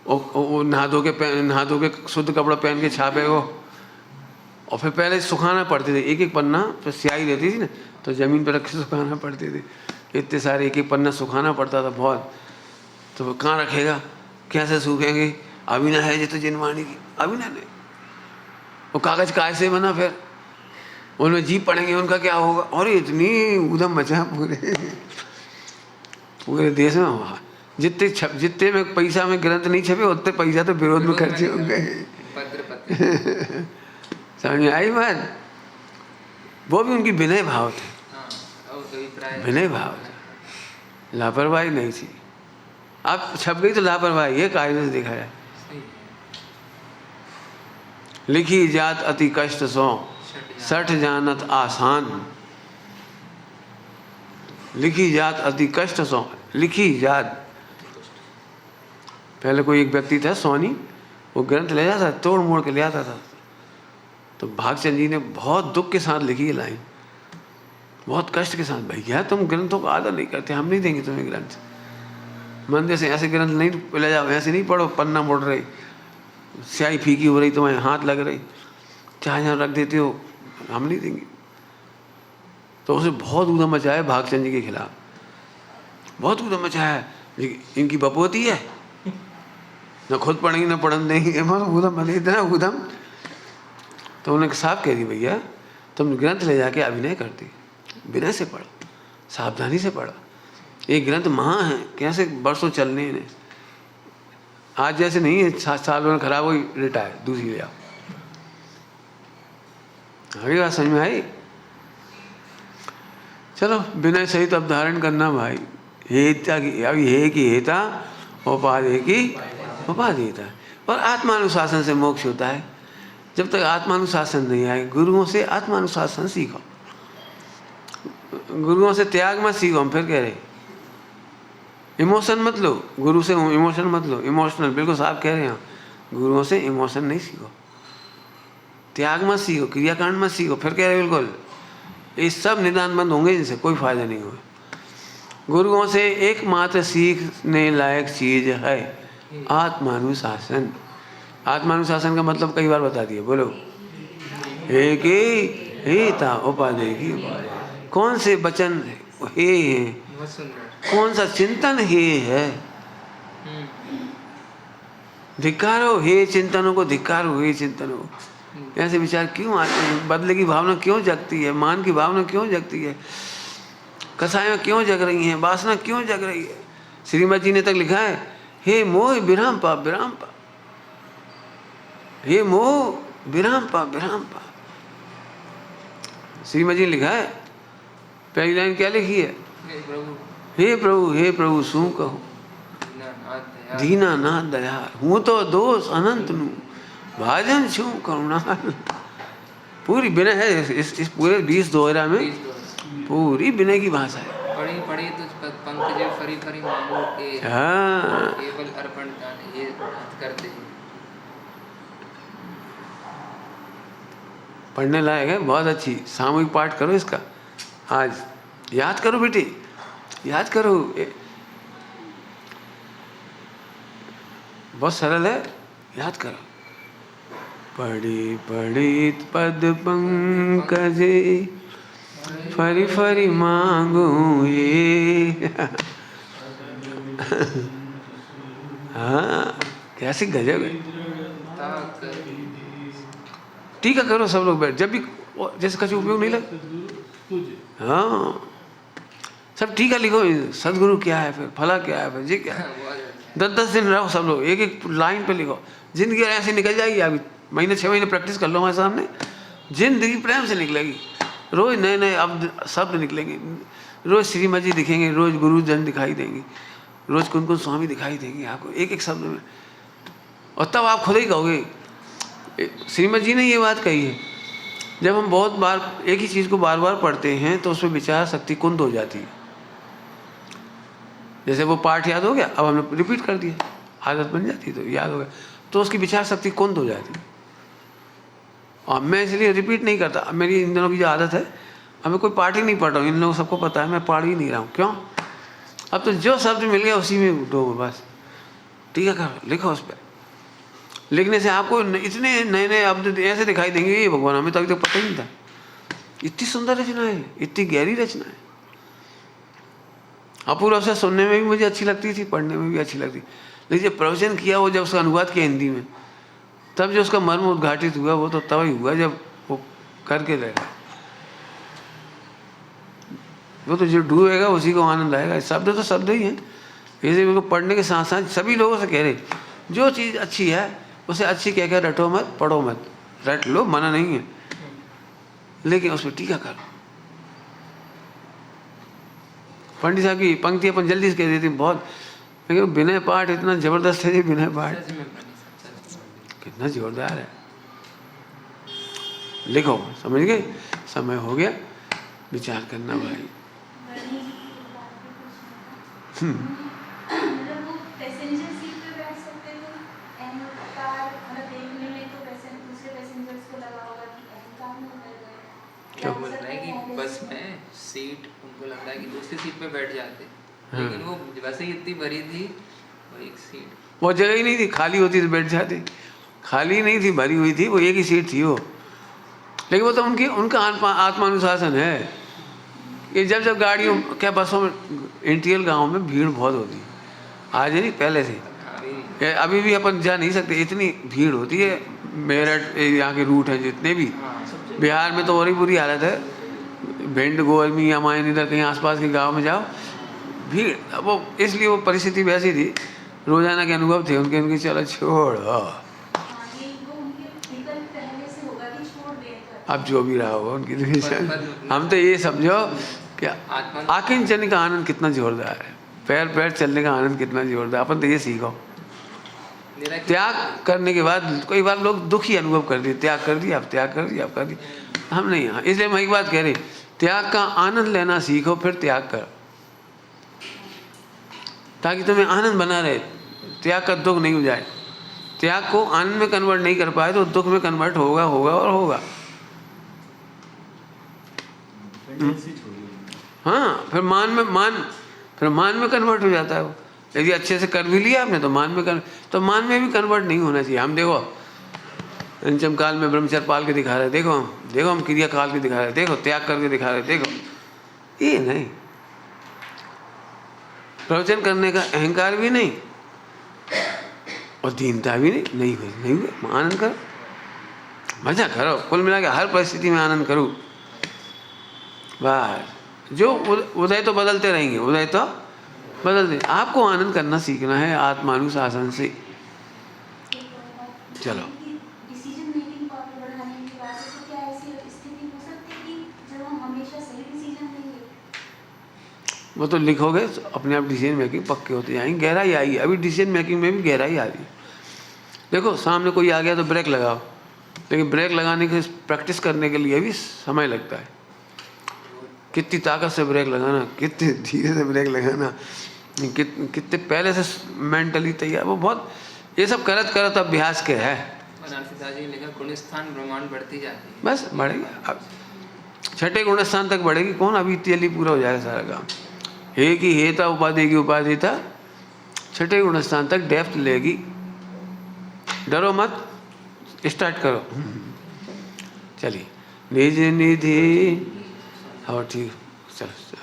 वो नहा धो के शुद्ध कपड़ा पहन के छापे वो। और फिर पहले सुखाना पड़ते थे, एक एक पन्ना तो स्याही रहती थी ना, तो ज़मीन पर रख के सुखाना पड़ते थे। इतने सारे एक एक पन्ना सुखाना पड़ता था बहुत। तो वो कहाँ रखेगा, कैसे सूखेंगे? अभी ना है ये तो जिनवाणी की, अभी ना नहीं। वो कागज़ काय से बना, फिर उनमें जीप पड़ेंगे, उनका क्या होगा? और इतनी उधम मचा पूरे देश में। जितने में पैसा में ग्रंथ नहीं छपे, उतने पैसा तो विरोध में खर्चे हो गए। समझ में आई बात? वो भी उनकी विनय भाव थे, विनय भाव था, लापरवाही नहीं थी। अब छप गई तो लापरवाही, ये कायदे से देखा जाए। लिखी जात अति कष्ट सो, सठ जानत आसान। लिखी जात अति कष्ट सो, लिखी जात। पहले कोई एक व्यक्ति था सोनी, वो ग्रंथ ले जाता, तोड़ मोड़ के ले आता था। तो भागचंद जी ने बहुत दुख के साथ लिखी है लाइन, बहुत कष्ट के साथ, भैया तुम ग्रंथों का आदर नहीं करते, हम नहीं देंगे तुम्हें ग्रंथ। मंदिर से ऐसे ग्रंथ नहीं ले जाओ, ऐसे नहीं पढ़ो, पन्ना मुड़ रही, स्याही फीकी हो रही, तुम्हें हाथ लग रही, चाहे यहाँ रख देते हो, हम नहीं देंगे। तो उसे बहुत ऊधम मचाया भागचंद जी के खिलाफ, बहुत ऊधम मचाया। इनकी बपोती है, न खुद पढ़ेंगे न पढ़न देंगे, ऊधम बने, इतना ऊधम। तो उन्होंने साफ कह दी, भैया तुम ग्रंथ ले जाके अभिनय करती, विनय से पढ़ो, सावधानी से पढ़ो। ये ग्रंथ महा है, कैसे बरसों चलने हैं। आज जैसे नहीं है, 7 साल में खराब हो रिटायर, दूसरी ले आओ। आगे बात समझ में आई? चलो विनय सहित अब धारण करना भाई। हेता की, अभी हे की हेता, उपाधि की उपाधिता। और आत्मानुशासन से मोक्ष होता है। जब तक आत्मानुशासन नहीं आए, गुरुओं से आत्मानुशासन सीखो, गुरुओं से त्याग मत सीखो। हम फिर कह रहे इमोशन मत लो, गुरु से इमोशन मत लो। इमोशनल बिल्कुल साफ कह रहे हैं, गुरुओं से इमोशन नहीं सीखो, त्याग मत सीखो, क्रियाकांड मत सीखो। फिर कह रहे बिल्कुल ये सब निदान बंद होंगे, इनसे कोई फायदा नहीं होगा। गुरुओं से एकमात्र सीखने लायक चीज है आत्मानुशासन। आत्मानुशासन का मतलब कई बार बता दिया, बोलो। एक ही था उपाधि की। कौन से वचन हे हैं, बहुत सुंदर। कौन सा चिंतन हे है। धिक्कारो हे चिंतनों को, धिक्कारो हे चिंतनों को। ऐसे विचार क्यों आते हैं, बदले की भावना क्यों जगती है, मान की भावना क्यों जगती है, कसाइयाँ क्यों जग रही हैं, वासना क्यों जग रही है। श्रीमद जी ने तक लिखा है, हे मोह विराम पाप विराम पाप, हे मोह विराम पाप विराम पाप। श्रीमद जी ने लिखा है, पहली लाइन क्या लिखी है, हे प्रभु सू कहो दीनानाथ दयाल, हूँ तो दोष अनंत नू भाजन छू करुणाल। पूरी विनय है इस पूरे 20 दोहरा में, पूरी विनय की भाषा है। पढ़ी पढ़ी तुझ पंकज फरी फरी मांगो के, हाँ, केवल अर्पण दान ये करते हैं। पढ़ने लायक है, बहुत अच्छी। सामूहिक पाठ करो इसका, आज याद करो बेटी, याद करो। बहुत सरल है, याद करो। पढ़ी पढ़ी पद पंकजे फरी फरी मांगू ये। हाँ, कैसे गजब है। टीका करो सब लोग बैठ, जब भी जैसे कछु उपयोग नहीं लगा। हाँ, सब टीका लिखो, सदगुरु क्या है, फिर फला क्या है, फिर जी क्या है। 10-10 दिन रहो सब लोग, एक एक लाइन पे लिखो। जिंदगी ऐसे निकल जाएगी। अभी महीने 6 महीने प्रैक्टिस कर लो हमारे सामने, जिंदगी प्रेम से निकलेगी। रोज नए नए शब्द निकलेंगे, रोज श्रीमद जी दिखेंगे, रोज गुरुजन दिखाई देंगे, रोज कुन कुन स्वामी दिखाई देंगे आपको एक एक शब्द में। और तब आप खुद ही कहोगे, श्रीमद जी ने ये बात कही है, जब हम बहुत बार एक ही चीज़ को बार बार पढ़ते हैं तो उसमें विचार शक्ति कुंद हो जाती है। जैसे वो पाठ याद हो गया, अब हमने रिपीट कर दिया, आदत बन जाती है तो याद हो गया, तो उसकी विचार शक्ति कुंद हो जाती है। और मैं इसलिए रिपीट नहीं करता। अब मेरी इन दिनों की जो आदत है, अब मैं कोई पाठ ही नहीं पढ़ रहा हूँ, इन लोगों सबको पता है मैं पढ़ ही नहीं रहा हूँ। क्यों? अब तो जो शब्द मिल गया उसी में डूबो बस। ठीक है, कर लिखो उस पर। लिखने से आपको इतने नए नए शब्द ऐसे दिखाई देंगे, ये भगवान हमें तो अभी तक पता ही नहीं था। इतनी सुंदर रचना है, इतनी गहरी रचना है। अपूर्व से सुनने में भी मुझे अच्छी लगती थी, पढ़ने में भी अच्छी लगती। लेकिन जब प्रवचन किया, वो जब उसका अनुवाद किया हिंदी में, तब जो उसका मर्म उद्घाटित हुआ, वो तो तब ही हुआ जब वो करके रहेगा। वो तो जो डूबेगा उसी को आनंद आएगा। शब्द तो शब्द ही है। इसे उनको पढ़ने के साथ साथ सभी लोगों से कह रहे, जो चीज़ अच्छी है उसे अच्छी कह कर रटो मत, पढ़ो मत। रट लो, मना नहीं है, लेकिन उसमें टीका करो। पंडित साहब की पंक्ति अपन जल्दी से कह देती बहुत, लेकिन विनय पाठ इतना जबरदस्त है। विनय पाठ कितना जोरदार है। लिखो, समझ गए? समय हो गया, विचार करना भाई। क्या बोल रहा है कि बस में सीट उनको लग रहा है कि दूसरी सीट पे बैठ जाते, लेकिन वो वैसे ही इतनी भरी थी, वो एक सीट, वो जगह ही नहीं थी, खाली होती तो बैठ जाते। खाली नहीं थी, भरी हुई थी, वो एक ही सीट थी वो। लेकिन वो तो उनका आत्मानुशासन है कि जब जब गाड़ियों क्या बसों में इंटीरियर गाँव में भीड़ बहुत होती है। आज नहीं, पहले से। अभी भी अपन जा नहीं सकते, इतनी भीड़ होती है। मेरठ यहाँ के रूट हैं जितने भी, बिहार में तो और ही बुरी हालत है। भिंड, गोलमी या मायन, इधर कहीं आसपास के गांव में जाओ, भीड़। वो इसलिए वो परिस्थिति वैसी थी, रोजाना के अनुभव थे उनके चलो छोड़, अब जो भी रहा होगा उनकी तो। हम तो ये समझो क्या आखिर चलने का आनंद कितना जोरदार है, पैर पैर चलने का आनंद कितना जोरदार। अपन तो ये सीखो, निराकृति त्याग करने के बाद कई बार लोग दुखी अनुभव कर दिए, त्याग कर दिया, अब त्याग कर दिया, अब कर दिया। हम नहीं, हाँ, इसलिए हम एक बात कह रहे, त्याग का आनंद लेना सीखो, फिर त्याग करो, ताकि तुम्हें आनंद बना रहे, त्याग का दुख नहीं हो जाए। त्याग को आनंद में कन्वर्ट नहीं कर पाए तो दुख में कन्वर्ट होगा होगा और होगा। हाँ, फिर मान में कन्वर्ट हो जाता है वो। यदि अच्छे से कर भी लिया आपने तो मान में भी कन्वर्ट नहीं होना चाहिए। हम देखो पंचम काल में ब्रह्मचर्य पाल के दिखा रहे, देखो हम क्रिया काल के दिखा रहे, देखो त्याग करके दिखा रहे, देखो ये नहीं, प्रवचन करने का अहंकार भी नहीं और दीनता भी नहीं हुई। आनंद करो, मजा करो, कुल मिला के हर परिस्थिति में आनंद करो। बस जो उदय तो बदलते रहेंगे, उदय तो बदलते, आपको आनंद करना सीखना है आत्मानुशासन से। चलो, डिसीजन मेकिंग पावर बढ़ाने की बात है, तो क्या ऐसी स्थिति हो सकती है कि जब हम हमेशा सही डिसीजन लेंगे? वो तो लिखोगे अपने आप डिसीजन मेकिंग पक्के होते जाएंगे, गहराई आएगी। अभी डिसीजन मेकिंग में भी गहराई आ रही है। देखो सामने कोई आ गया तो ब्रेक लगाओ, लेकिन ब्रेक लगाने की प्रैक्टिस करने के लिए भी समय लगता है। कितनी ताकत से ब्रेक लगाना, कितने धीरे से ब्रेक लगाना, कितने पहले से मेंटली तैयार, वो बहुत, ये सब करत अभ्यास के है। बनारसी जी ने लिखा गुणस्थान ब्रह्मांड बढ़ती जाती है, बस बढ़ेगी, अब छठे गुण स्थान तक बढ़ेगी। कौन अभी जल्दी पूरा हो जाएगा सारा काम। हे की हेता उपाधि की उपाधि था, छठे गुण स्थान तक डेप्थ लेगी। डरो मत, स्टार्ट करो। चलिए, निज निधि और ठीक, चलो।